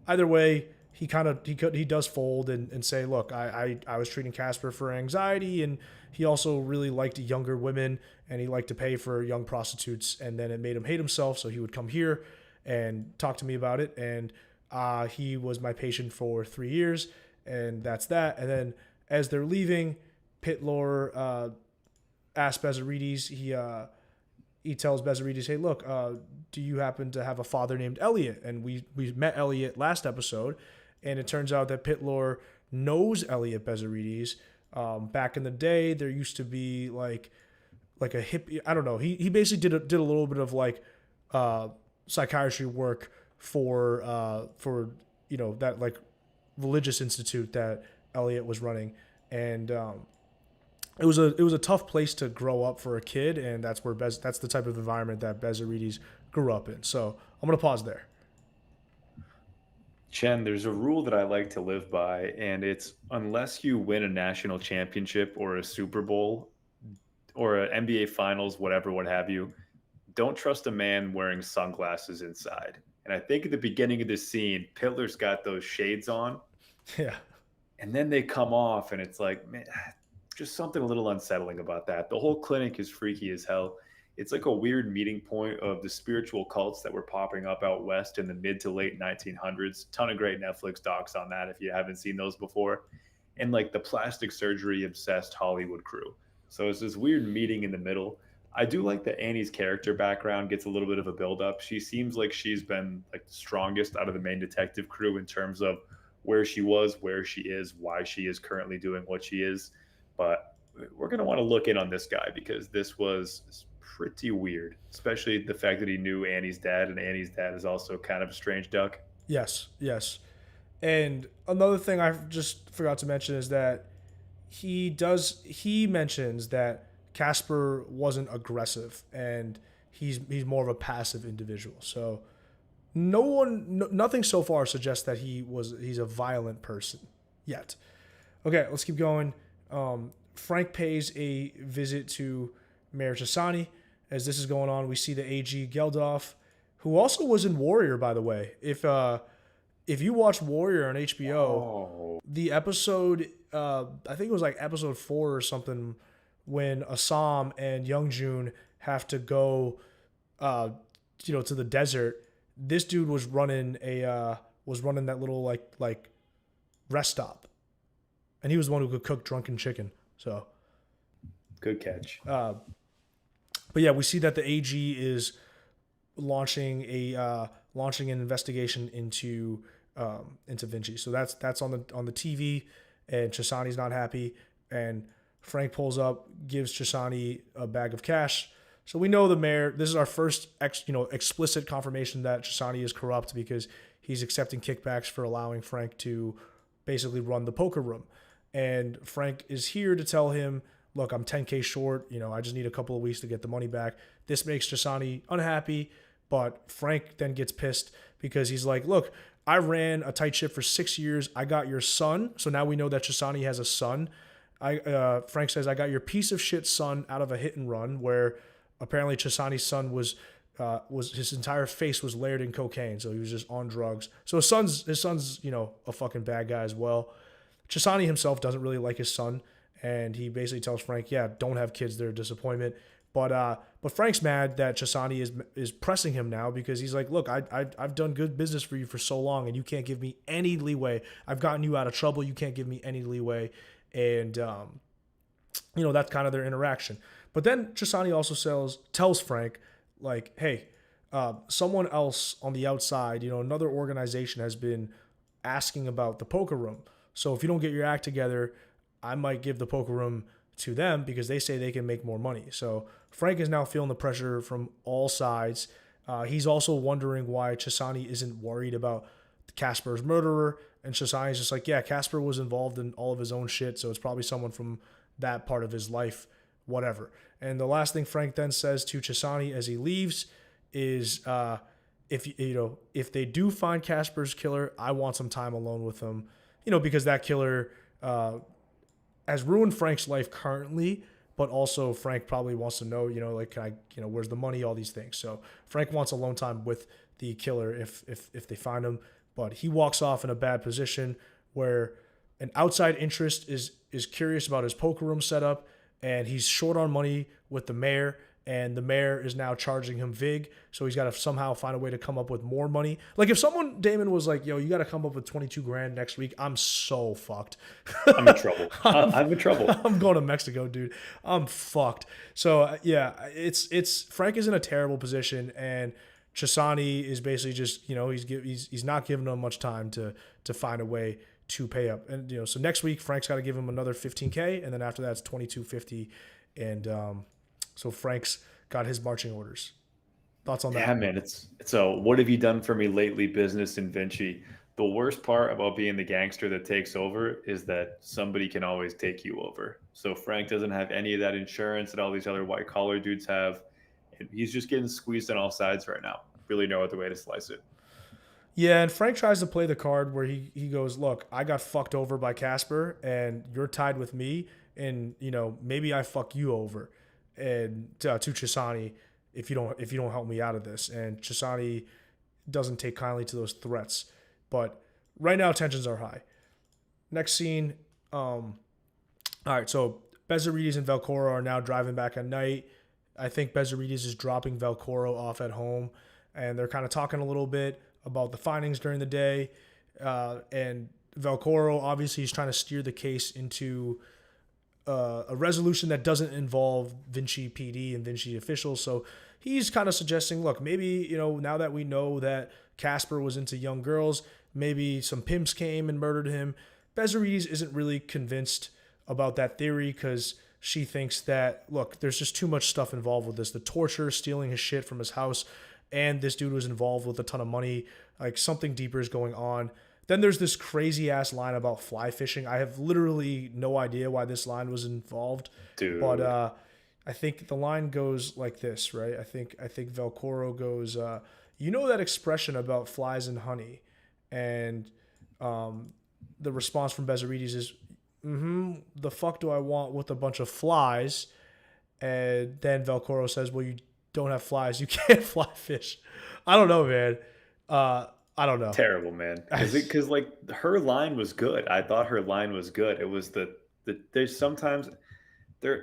Either way, he does fold and say, look, I was treating Caspere for anxiety, and he also really liked younger women, and he liked to pay for young prostitutes, and then it made him hate himself, so he would come here and talk to me about it, and he was my patient for 3 years, and that's that. And then as they're leaving, Pitlor asks Bezzerides, he tells Bezzerides, hey, look, do you happen to have a father named Elliot? And we met Elliot last episode, and it turns out that Pitlor knows Elliot Bezzerides. Back in the day, there used to be like a hippie. I don't know. He basically did a little bit of like psychiatry work for that like religious institute that Elliot was running, and it was a tough place to grow up for a kid, and that's the type of environment that Bezzerides grew up in. So I'm gonna pause there. Chen, there's a rule that I like to live by, and it's unless you win a national championship or a Super Bowl or an NBA Finals, whatever, what have you, don't trust a man wearing sunglasses inside. And I think at the beginning of this scene, Pitlor's got those shades on, Yeah. and then they come off, and it's like, man, just something a little unsettling about that. The whole clinic is freaky as hell. It's like a weird meeting point of the spiritual cults that were popping up out west in the mid to late 1900s. Ton of great Netflix docs on that if you haven't seen those before. And like the plastic surgery obsessed Hollywood crew. So it's this weird meeting in the middle. I do like that Annie's character background gets a little bit of a build up. She seems like she's been like the strongest out of the main detective crew in terms of where she was, where she is, why she is currently doing what she is. But we're going to want to look in on this guy because this was pretty weird, especially the fact that he knew Annie's dad, and Annie's dad is also kind of a strange duck. Yes. Yes. And another thing I just forgot to mention is that he mentions that Caspere wasn't aggressive and he's more of a passive individual. So nothing so far suggests that he's a violent person yet. Okay, let's keep going. Frank pays a visit to Mayor Chessani. As this is going on, we see the AG Geldof, who also was in Warrior, by the way. If you watch Warrior on HBO, Oh, the episode, I think it was like episode 4 or something, when Assam and Youngjun have to go, to the desert. This dude was running that little like rest stop, and he was the one who could cook drunken chicken. So, good catch. but yeah, we see that the AG is launching an investigation into Vinci. So that's on the TV, and Chessani's not happy, and Frank pulls up, gives Chessani a bag of cash. So we know the mayor. This is our first explicit confirmation that Chessani is corrupt because he's accepting kickbacks for allowing Frank to basically run the poker room. And Frank is here to tell him, look, I'm 10K short. I just need a couple of weeks to get the money back. This makes Chessani unhappy, but Frank then gets pissed because he's like, look, I ran a tight ship for 6 years. I got your son. So now we know that Chessani has a son. Frank says, I got your piece of shit son out of a hit and run where apparently Chessani's son was his entire face was layered in cocaine. So he was just on drugs. So his son's, a fucking bad guy as well. Chessani himself doesn't really like his son. And he basically tells Frank, yeah, don't have kids. They're a disappointment. But Frank's mad that Chessani is pressing him now because he's like, look, I've done good business for you for so long, and you can't give me any leeway. I've gotten you out of trouble. You can't give me any leeway. And, that's kind of their interaction. But then Chessani also tells Frank, like, hey, someone else on the outside, another organization has been asking about the poker room. So if you don't get your act together, I might give the poker room to them because they say they can make more money. So Frank is now feeling the pressure from all sides. He's also wondering why Chessani isn't worried about Caspere's murderer. And Chessani's just like, yeah, Caspere was involved in all of his own shit, so it's probably someone from that part of his life, whatever. And the last thing Frank then says to Chessani as he leaves is, if they do find Caspere's killer, I want some time alone with him, because that killer has ruined Frank's life currently, but also Frank probably wants to know, where's the money, all these things. So Frank wants alone time with the killer if they find him, but he walks off in a bad position where an outside interest is curious about his poker room setup, and he's short on money with the mayor, and the mayor is now charging him vig, so he's got to somehow find a way to come up with more money. Like if someone, Damon, was like, yo, you got to come up with 22 grand next week, I'm so fucked. I'm in trouble. I'm in trouble. I'm going to Mexico, dude. I'm fucked. So yeah, it's Frank is in a terrible position, and Chessani is basically just, he's not giving him much time to find a way to pay up. And so next week Frank's got to give him another 15K, and then after that it's 2250, and so Frank's got his marching orders. Thoughts on that? Yeah, man. It's a what have you done for me lately business in Vinci. The worst part about being the gangster that takes over is that somebody can always take you over. So Frank doesn't have any of that insurance that all these other white collar dudes have. And he's just getting squeezed on all sides right now. Really no other way to slice it. Yeah, and Frank tries to play the card where he goes, "Look, I got fucked over by Caspere, and you're tied with me, and maybe I fuck you over, and to Chessani if you don't help me out of this." And Chessani doesn't take kindly to those threats, but right now tensions are high. Next scene, all right, so Bezzerides and Velcoro are now driving back at night. I think Bezzerides is dropping Velcoro off at home, and they're kind of talking a little bit about the findings during the day. And Velcoro, obviously, is trying to steer the case into a resolution that doesn't involve Vinci PD and Vinci officials. So he's kind of suggesting, look, maybe, now that we know that Caspere was into young girls, maybe some pimps came and murdered him. Bezzerides isn't really convinced about that theory because she thinks that, look, there's just too much stuff involved with this. The torture, stealing his shit from his house, and this dude was involved with a ton of money. Like, something deeper is going on. Then there's this crazy ass line about fly fishing. I have literally no idea why this line was involved. Dude. But I think the line goes like this, right? I think Velcoro goes, you know that expression about flies and honey? And the response from Bezzerides is, the fuck do I want with a bunch of flies? And then Velcoro says, well, you don't have flies. You can't fly fish. I don't know, man. I don't know. Terrible, man. Because like her line was good. I thought her line was good. It was there's sometimes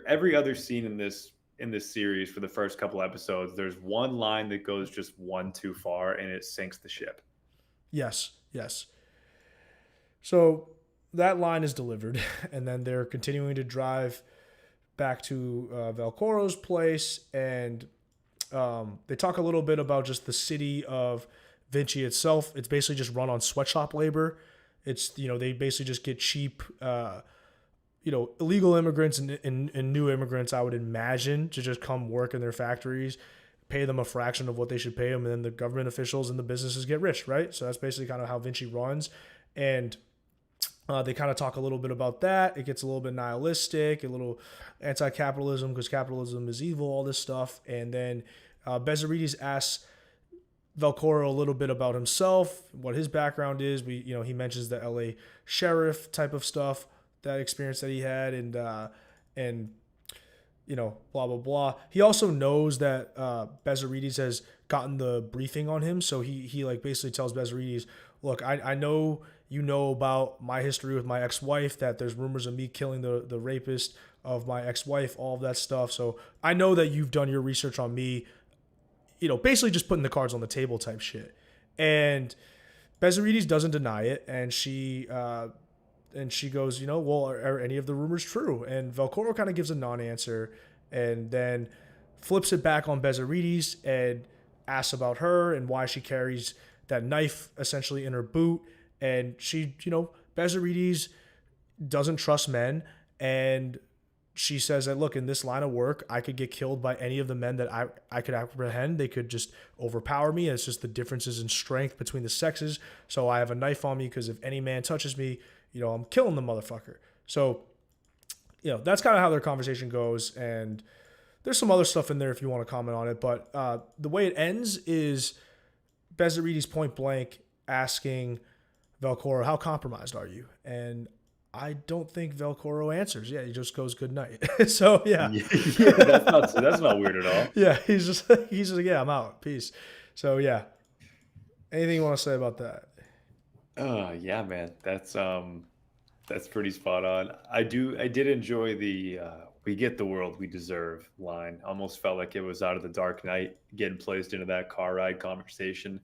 every other scene in this series for the first couple episodes, there's one line that goes just one too far and it sinks the ship. Yes. So that line is delivered, and then they're continuing to drive back to Velcoro's place, and they talk a little bit about just the city of Vinci itself. It's basically just run on sweatshop labor. It's, they basically just get cheap, illegal immigrants and new immigrants, I would imagine, to just come work in their factories, pay them a fraction of what they should pay them, and then the government officials and the businesses get rich, right? So that's basically kind of how Vinci runs. And they kind of talk a little bit about that. It gets a little bit nihilistic, a little anti-capitalism because capitalism is evil, all this stuff. And then Bezzerides asks Velcoro a little bit about himself, what his background is. He mentions the LA sheriff type of stuff, that experience that he had, and blah, blah, blah. He also knows that Bezzerides has gotten the briefing on him. So he like basically tells Bezzerides, look, I know you know about my history with my ex-wife, that there's rumors of me killing the rapist of my ex-wife, all of that stuff. So I know that you've done your research on me, basically just putting the cards on the table type shit. And Bezzerides doesn't deny it. And she goes, well, are any of the rumors true? And Velcoro kind of gives a non-answer and then flips it back on Bezzerides and asks about her and why she carries that knife essentially in her boot. And she, Bezzerides doesn't trust men. And she says that, look, in this line of work, I could get killed by any of the men that I could apprehend. They could just overpower me. It's just the differences in strength between the sexes. So I have a knife on me because if any man touches me, I'm killing the motherfucker. So, that's kind of how their conversation goes. And there's some other stuff in there if you want to comment on it. But the way it ends is Bezzerides point blank asking Velcoro, how compromised are you? And I don't think Velcoro answers. Yeah, he just goes, good night. So, yeah. Yeah, that's not weird at all. Yeah, he's just like, yeah, I'm out. Peace. So, yeah. Anything you want to say about that? Yeah, man, that's pretty spot on. I did enjoy the "we get the world we deserve" line. Almost felt like it was out of the Dark Knight getting placed into that car ride conversation.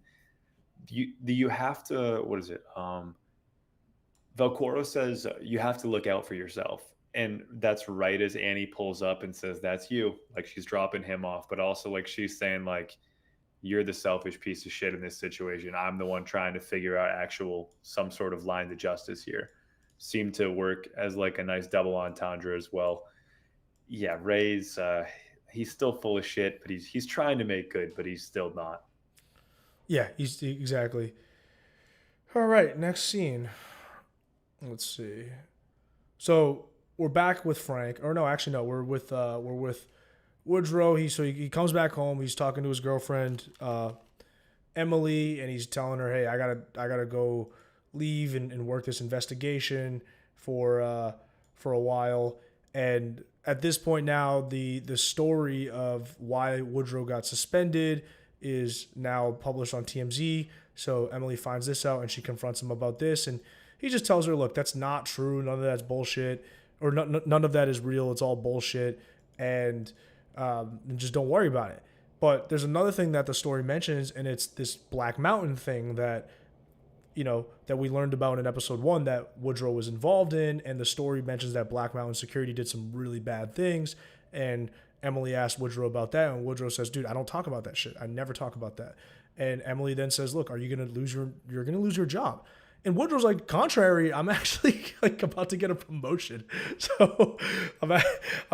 You have to, what is it? Velcoro says you have to look out for yourself, and that's right as Annie pulls up and says, "That's you." Like she's dropping him off, but also like she's saying like, you're the selfish piece of shit in this situation. I'm the one trying to figure out some sort of line to justice here. Seemed to work as like a nice double entendre as well. Yeah, Ray's he's still full of shit, but he's trying to make good, but he's still not. Yeah, he's exactly. All right, next scene. Let's see. So we're back with Frank, or no, actually no, we're with Woodrugh. He comes back home. He's talking to his girlfriend, Emily, and he's telling her, "Hey, I gotta go leave and work this investigation for a while." And at this point now, the story of why Woodrugh got suspended is now published on TMZ. So Emily finds this out and she confronts him about this, and he just tells her, "Look, that's not true. None of that's bullshit, or none of that is real. It's all bullshit, and just don't worry about it." But there's another thing that the story mentions, and it's this Black Mountain thing that that we learned about in episode 1 that Woodrugh was involved in, and the story mentions that Black Mountain Security did some really bad things, and Emily asked Woodrugh about that, and Woodrugh says, "Dude, I don't talk about that shit. I never talk about that." And Emily then says, "Look, are you gonna lose your job?" And Woodrow's like, "Contrary, I'm actually like about to get a promotion, so I'm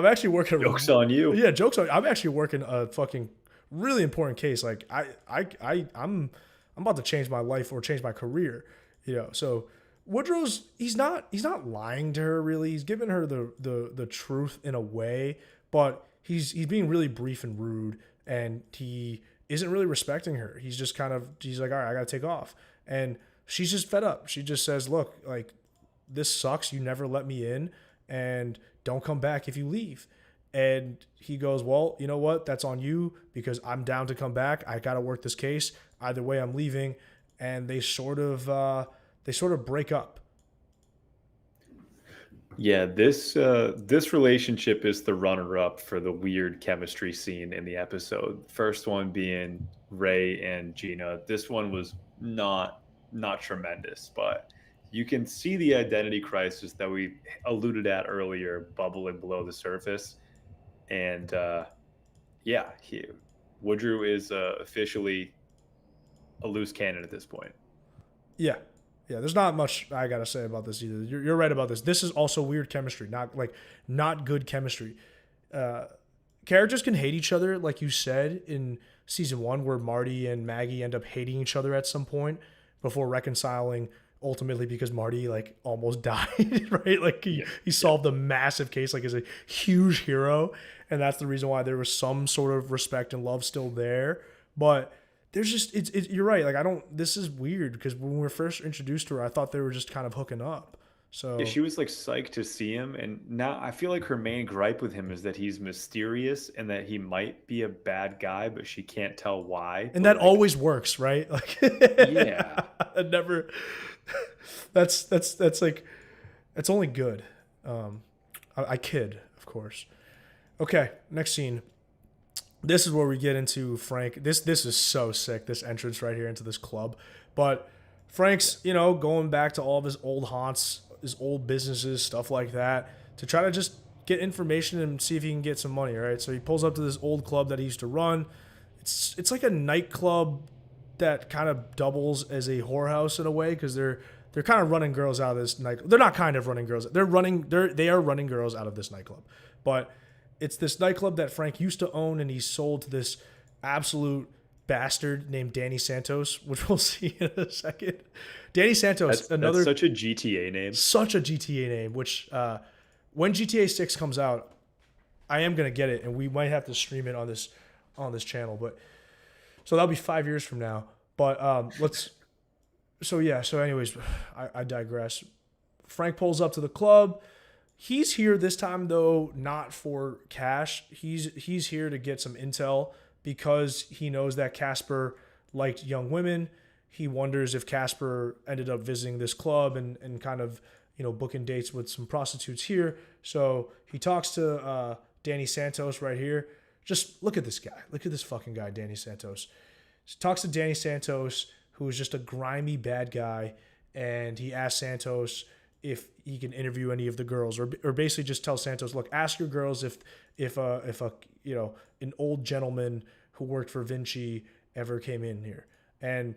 actually working. Joke's on you." Yeah, jokes on. I'm actually working a fucking really important case. Like I'm about to change my life or change my career, So Woodrow's he's not lying to her really. He's giving her the truth in a way, but he's being really brief and rude, and he isn't really respecting her. He's just he's like, "All right, I gotta take off," and she's just fed up. She just says, "Look, like this sucks. You never let me in, and don't come back if you leave." And he goes, "Well, you know what? That's on you because I'm down to come back. I got to work this case. Either way, I'm leaving." And they sort of break up. Yeah, this relationship is the runner-up for the weird chemistry scene in the episode. First one being Ray and Gena. This one was not tremendous, but you can see the identity crisis that we alluded at earlier bubbling below the surface. And Woodrugh is officially a loose cannon at this point. Yeah. Yeah, there's not much I gotta say about this either. You're right about this. This is also weird chemistry, not good chemistry. Characters can hate each other, like you said in season 1, where Marty and Maggie end up hating each other at some point before reconciling. Ultimately, because Marty like almost died, right? Like he solved a massive case, like as a huge hero, and that's the reason why there was some sort of respect and love still there. But there's just you're right. Like this is weird because when we were first introduced to her, I thought they were just kind of hooking up. So yeah, she was like psyched to see him, and now I feel like her main gripe with him is that he's mysterious and that he might be a bad guy, but she can't tell why. And that always works, right? Like yeah, it never. That's like, it's only good. I kid, of course. Okay, next scene. This is where we get into Frank. This is so sick, this entrance right here into this club. But Frank's, going back to all of his old haunts, his old businesses, stuff like that, to try to just get information and see if he can get some money, right? So he pulls up to this old club that he used to run. It's like a nightclub that kind of doubles as a whorehouse in a way, because they're kind of running girls out of this nightclub. They're not kind of running girls. They are running girls out of this nightclub. But it's this nightclub that Frank used to own, and he sold to this absolute bastard named Danny Santos, which we'll see in a second. Danny Santos, that's such a GTA name. Such a GTA name, which when GTA 6 comes out, I am going to get it, and we might have to stream it on this channel. But so that'll be 5 years from now. But So anyways, I digress. Frank pulls up to the club. He's here this time, though, not for cash. He's here to get some intel because he knows that Caspere liked young women. He wonders if Caspere ended up visiting this club and kind of, booking dates with some prostitutes here. So he talks to Danny Santos right here. Just look at this guy. Look at this fucking guy, Danny Santos. He talks to Danny Santos, who is just a grimy bad guy, and he asks Santos if he can interview any of the girls, or basically just tell Santos, look, ask your girls if an old gentleman who worked for Vinci ever came in here. And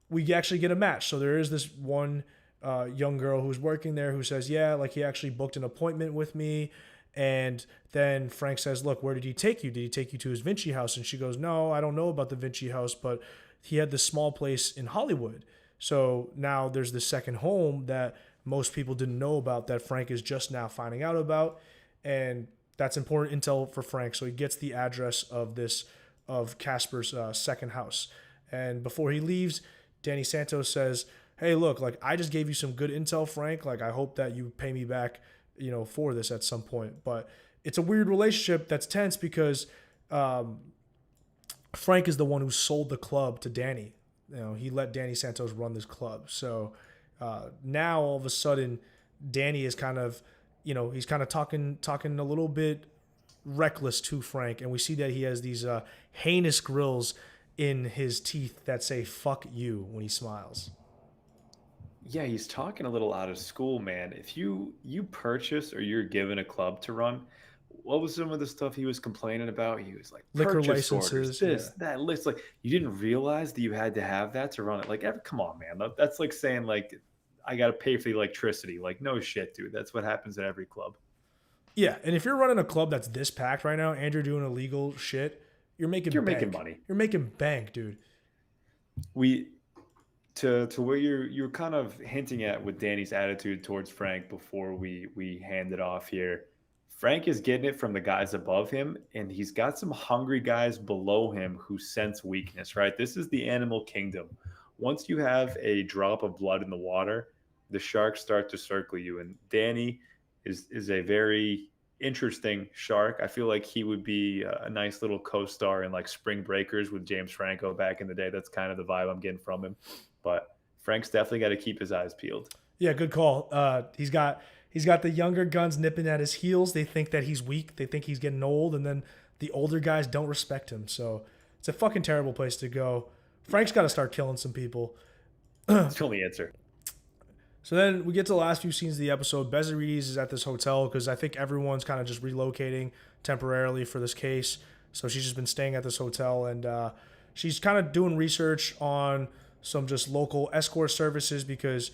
we actually get a match. So there is this one young girl who's working there who says, yeah, like he actually booked an appointment with me. And then Frank says, look, where did he take you? Did he take you to his Vinci house? And she goes, no, I don't know about the Vinci house, but he had this small place in Hollywood. So now there's this second home that most people didn't know about that Frank is just now finding out about. And that's important intel for Frank. So he gets the address of Caspere's second house. And before he leaves, Danny Santos says, hey, look, like I just gave you some good intel, Frank. Like I hope that you pay me back, for this at some point. But it's a weird relationship that's tense because um, Frank is the one who sold the club to Danny. He let Danny Santos run this club. So now all of a sudden, Danny is kind of, he's kind of talking a little bit reckless to Frank, and we see that he has these heinous grills in his teeth that say "fuck you" when he smiles. Yeah, he's talking a little out of school, man. If you purchase or you're given a club to run, what was some of the stuff he was complaining about? He was like Liquor purchase orders, licenses, yeah. this, that list. Like you didn't realize that you had to have that to run it. Like, come on, man. That's like saying like I got to pay for the electricity. Like, no shit, dude. That's what happens at every club. Yeah, and if you're running a club that's this packed right now and you're doing illegal shit, you're making You're making bank. money. You're making bank, dude. We to where you're kind of hinting at with Danny's attitude towards Frank before we hand it off here. Frank is getting it from the guys above him, and he's got some hungry guys below him who sense weakness, right? This is the animal kingdom. Once you have a drop of blood in the water, the sharks start to circle you. And Danny is a very interesting shark. I feel like he would be a nice little co-star in like Spring Breakers with James Franco back in the day. That's kind of the vibe I'm getting from him. But Frank's definitely got to keep his eyes peeled. Yeah, good call. He's got the younger guns nipping at his heels. They think that he's weak. They think he's getting old, and then the older guys don't respect him. So it's a fucking terrible place to go. Frank's got to start killing some people. That's the only answer. So then we get to the last few scenes of the episode. Bezzerides is at this hotel because I think everyone's kind of just relocating temporarily for this case. So she's just been staying at this hotel, and she's kind of doing research on some just local escort services because,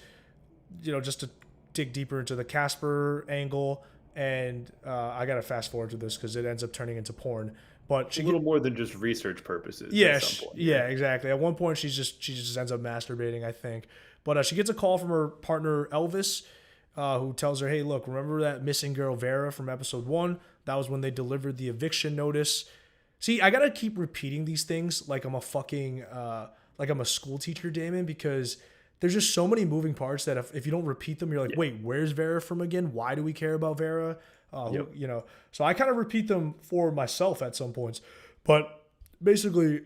just to dig deeper into the Caspere angle. And I got to fast forward to this because it ends up turning into porn. But A little more than just research purposes. yeah, At some point. yeah, exactly. At one point, she just ends up masturbating, I think. But she gets a call from her partner Elvis, who tells her, "Hey, look, remember that missing girl Vera from episode 1? That was when they delivered the eviction notice." See, I gotta keep repeating these things like I'm a fucking like I'm a school teacher, Damon, because there's just so many moving parts that if you don't repeat them, you're like, Yeah. wait, where's Vera from again? Why do we care about Vera? Yep. So I kind of repeat them for myself at some points. But basically,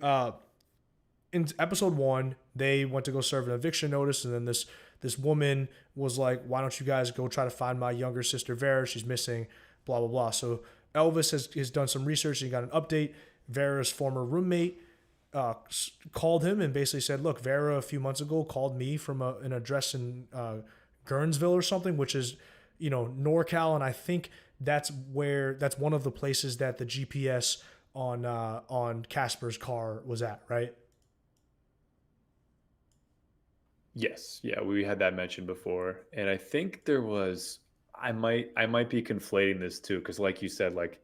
in episode 1, they went to go serve an eviction notice, and then this woman was like, "Why don't you guys go try to find my younger sister Vera? She's missing." Blah blah blah. So Elvis has done some research and got an update. Vera's former roommate called him and basically said, "Look, Vera a few months ago called me from an address in Guernsville or something, which is NorCal, and I think that's one of the places that the GPS on Casper's car was at, right?" Yes. Yeah, we had that mentioned before. And I think there was I might be conflating this too, because like you said, like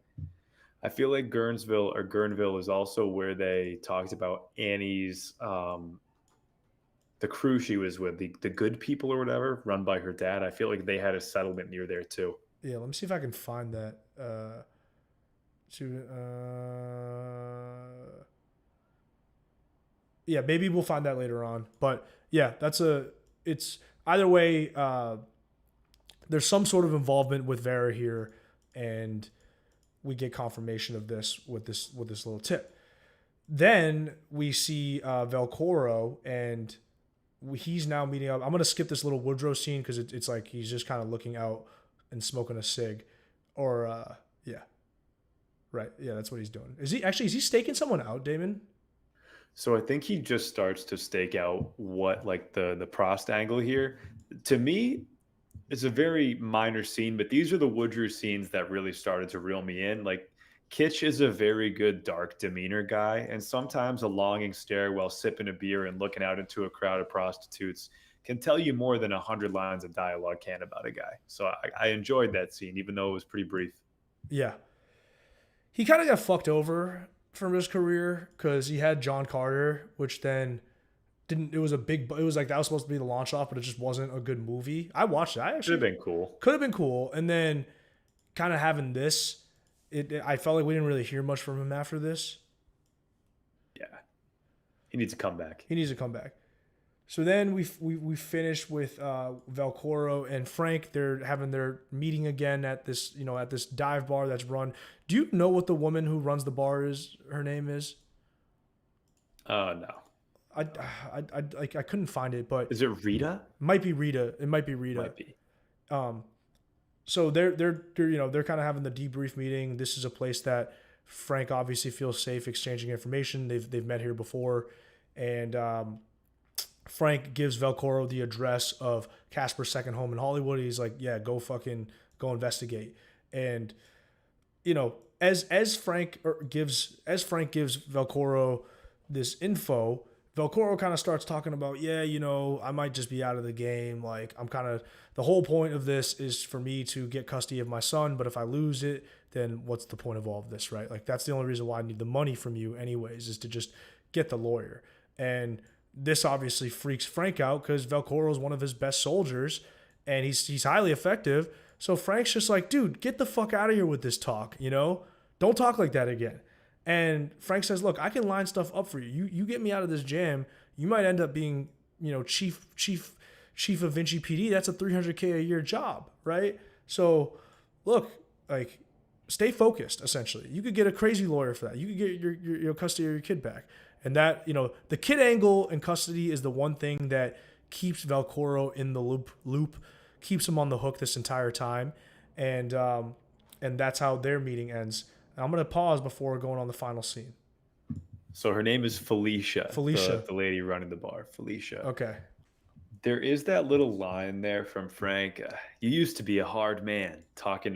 I feel like Guerneville is also where they talked about Annie's the crew she was with, the good people or whatever, run by her dad. I feel like they had a settlement near there too. Yeah, let me see if I can find that. Yeah, maybe we'll find that later on. But yeah, it's either way. There's some sort of involvement with Vera here, and we get confirmation of this with this little tip. Then we see Velcoro, and he's now meeting up. I'm gonna skip this little Woodrugh scene because it's like he's just kind of looking out and smoking a cig, or yeah, right, yeah, that's what he's doing. Is he staking someone out, Damon? So I think he just starts to stake out what like the Prost angle here. To me, it's a very minor scene, but these are the Woodrugh scenes that really started to reel me in. Like Kitsch is a very good dark demeanor guy, and sometimes a longing stare while sipping a beer and looking out into a crowd of prostitutes can tell you more than 100 lines of dialogue can about a guy. So I enjoyed that scene, even though it was pretty brief. Yeah, he kind of got fucked over from his career because he had John Carter, which then didn't. It was like that was supposed to be the launch off, but it just wasn't a good movie. I watched it. I Should have actually been cool. could have been cool, and then kind of having this. I felt like we didn't really hear much from him after this. Yeah. He needs to come back. He needs to come back. So then we finish with Velcoro and Frank. They're having their meeting again at this at this dive bar that's run. Do you know what the woman who runs the bar is? Her name is? No. I couldn't find it, but Is it Rita? might be Rita. It might be Rita. Might be. So they're kind of having the debrief meeting. This is a place that Frank obviously feels safe exchanging information. They've met here before, and Frank gives Velcoro the address of Casper's second home in Hollywood. He's like, yeah, go investigate. And as Frank gives Velcoro this info, Velcoro kind of starts talking about, I might just be out of the game. Like, the whole point of this is for me to get custody of my son, but if I lose it, then what's the point of all of this, right? Like, that's the only reason why I need the money from you anyways, is to just get the lawyer. And this obviously freaks Frank out because Velcoro is one of his best soldiers and he's highly effective. So Frank's just like, dude, get the fuck out of here with this talk, Don't talk like that again. And Frank says, look, I can line stuff up for you. You get me out of this jam, you might end up being, chief of Vinci PD. That's a $300K a year job, right? So look, like, stay focused, essentially. You could get a crazy lawyer for that. You could get your custody of your kid back. And that, the kid angle in custody is the one thing that keeps Velcoro in the loop, keeps him on the hook this entire time. And that's how their meeting ends. I'm going to pause before going on the final scene. So her name is Felicia. Felicia. The lady running the bar. Felicia. Okay. There is that little line there from Frank. You used to be a hard man, talking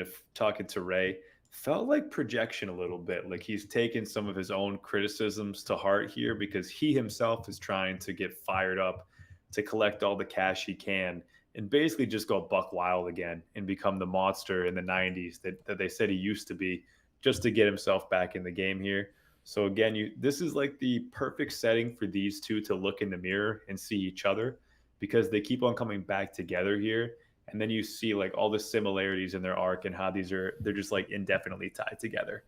to Ray. Felt like projection a little bit. Like he's taken some of his own criticisms to heart here because he himself is trying to get fired up to collect all the cash he can and basically just go buck wild again and become the monster in the 90s that they said he used to be, just to get himself back in the game here. So again, this is like the perfect setting for these two to look in the mirror and see each other because they keep on coming back together here. And then you see like all the similarities in their arc and how they're just like indefinitely tied together.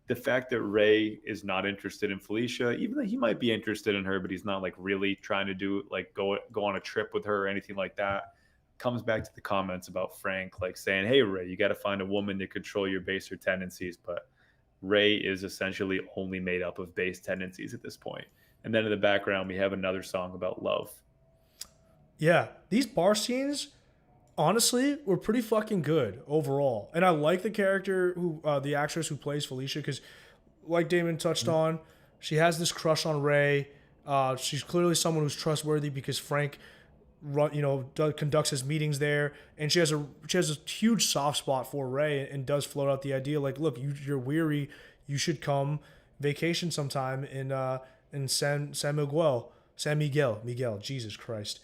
The fact that Ray is not interested in Felicia, even though he might be interested in her, but he's not like really trying to go on a trip with her or anything like that, comes back to the comments about Frank, like saying, hey, Ray, you got to find a woman to control your baser tendencies. But Ray is essentially only made up of base tendencies at this point. And then in the background, we have another song about love. Yeah, these bar scenes, honestly, were pretty fucking good overall. And I like the character the actress who plays Felicia, because like Damon touched on, she has this crush on Ray. She's clearly someone who's trustworthy because Frank conducts his meetings there, and she has a huge soft spot for Ray and does float out the idea like, look, you're weary, you should come vacation sometime in San Miguel, Jesus Christ.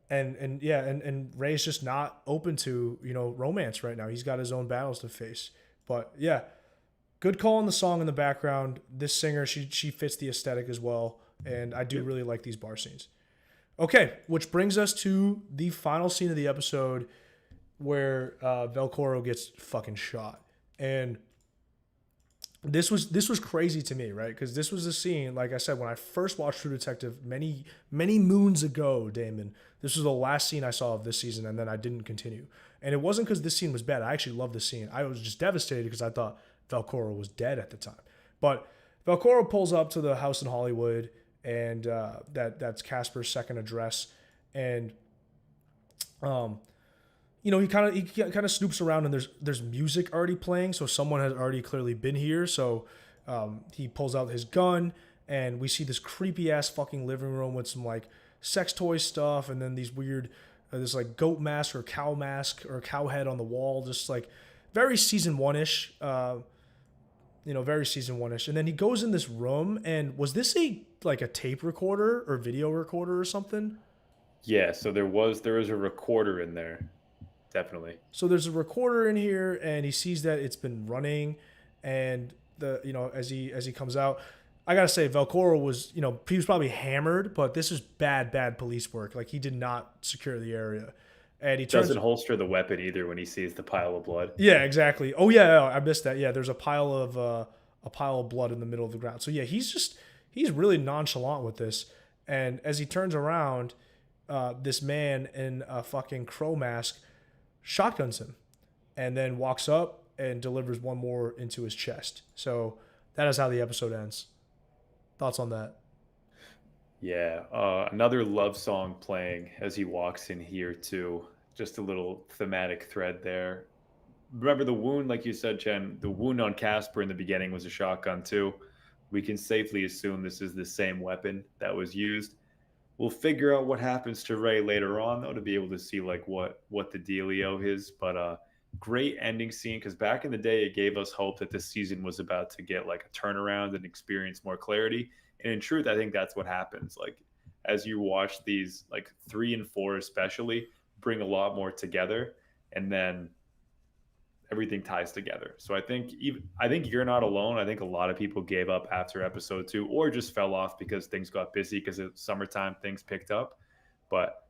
And Ray's just not open to, romance right now. He's got his own battles to face. But yeah, good call on the song in the background. This singer, she fits the aesthetic as well. And I do really like these bar scenes. Okay, which brings us to the final scene of the episode where Velcoro gets fucking shot. And this was crazy to me, right? Because this was a scene, like I said, when I first watched True Detective many moons ago, Damon. This was the last scene I saw of this season, and then I didn't continue. And it wasn't because this scene was bad. I actually loved this scene. I was just devastated because I thought Velcoro was dead at the time. But Velcoro pulls up to the house in Hollywood, and that's Casper's second address. And he kind of snoops around, and there's music already playing, so someone has already clearly been here. So he pulls out his gun, and we see this creepy ass fucking living room with some like sex toy stuff, and then these weird this like goat mask or cow head on the wall, just like very season one-ish. Very season one-ish. And then he goes in this room, and was this a tape recorder or video recorder or something? Yeah, so there was a recorder in there. Definitely. So there's a recorder in here, and he sees that it's been running, and as he comes out, I gotta say Velcoro was he was probably hammered, but this is bad police work. Like, he did not secure the area, and he doesn't holster the weapon either when he sees the pile of blood. Yeah, exactly. Oh yeah, I missed that. Yeah, there's a pile of blood in the middle of the ground. So yeah, he's he's really nonchalant with this. And as he turns around, this man in a fucking crow mask shotguns him and then walks up and delivers one more into his chest. So that is how the episode ends. Thoughts on that? Yeah, another love song playing as he walks in here too. Just a little thematic thread there. Remember the wound, like you said, Chen, the wound on Casper in the beginning was a shotgun too. We can safely assume this is the same weapon that was used. We'll figure out what happens to Ray later on, though, to be able to see like what the dealio is. But great ending scene because back in the day, it gave us hope that this season was about to get like a turnaround and experience more clarity. And in truth, I think that's what happens. Like as you watch these, like 3 and 4 especially, bring a lot more together, and then everything ties together. So I think you're not alone. I think a lot of people gave up after episode 2 or just fell off because things got busy because it's summertime, things picked up. But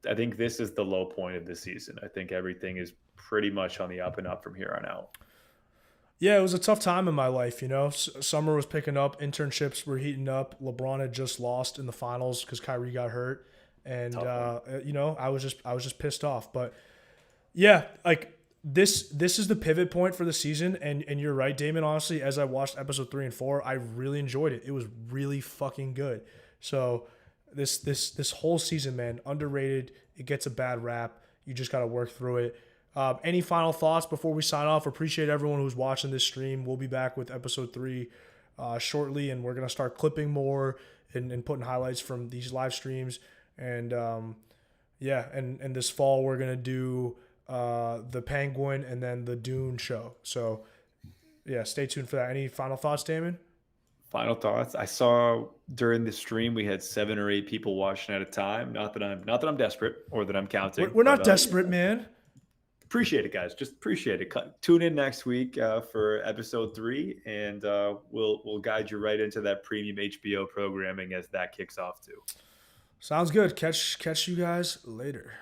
I think this is the low point of the season. I think everything is pretty much on the up and up from here on out. Yeah, it was a tough time in my life. Summer was picking up, internships were heating up. LeBron had just lost in the finals because Kyrie got hurt, and I was just pissed off. But yeah, like this is the pivot point for the season, and you're right, Damon. Honestly, as I watched episode 3 and 4, I really enjoyed it. It was really fucking good. So this whole season, man, underrated. It gets a bad rap. You just got to work through it. Any final thoughts before we sign off? Appreciate everyone who's watching this stream. We'll be back with episode 3 shortly, and we're gonna start clipping more and putting highlights from these live streams. And and this fall we're gonna do the Penguin and then the Dune show. So yeah, stay tuned for that. Any final thoughts, Damon? Final thoughts. I saw during the stream we had 7 or 8 people watching at a time. Not that I'm desperate or that I'm counting. We're not But desperate, man. appreciate it, guys. Just appreciate it. Tune in next week for episode 3, and we'll guide you right into that premium HBO programming as that kicks off too. Sounds good. Catch you guys later.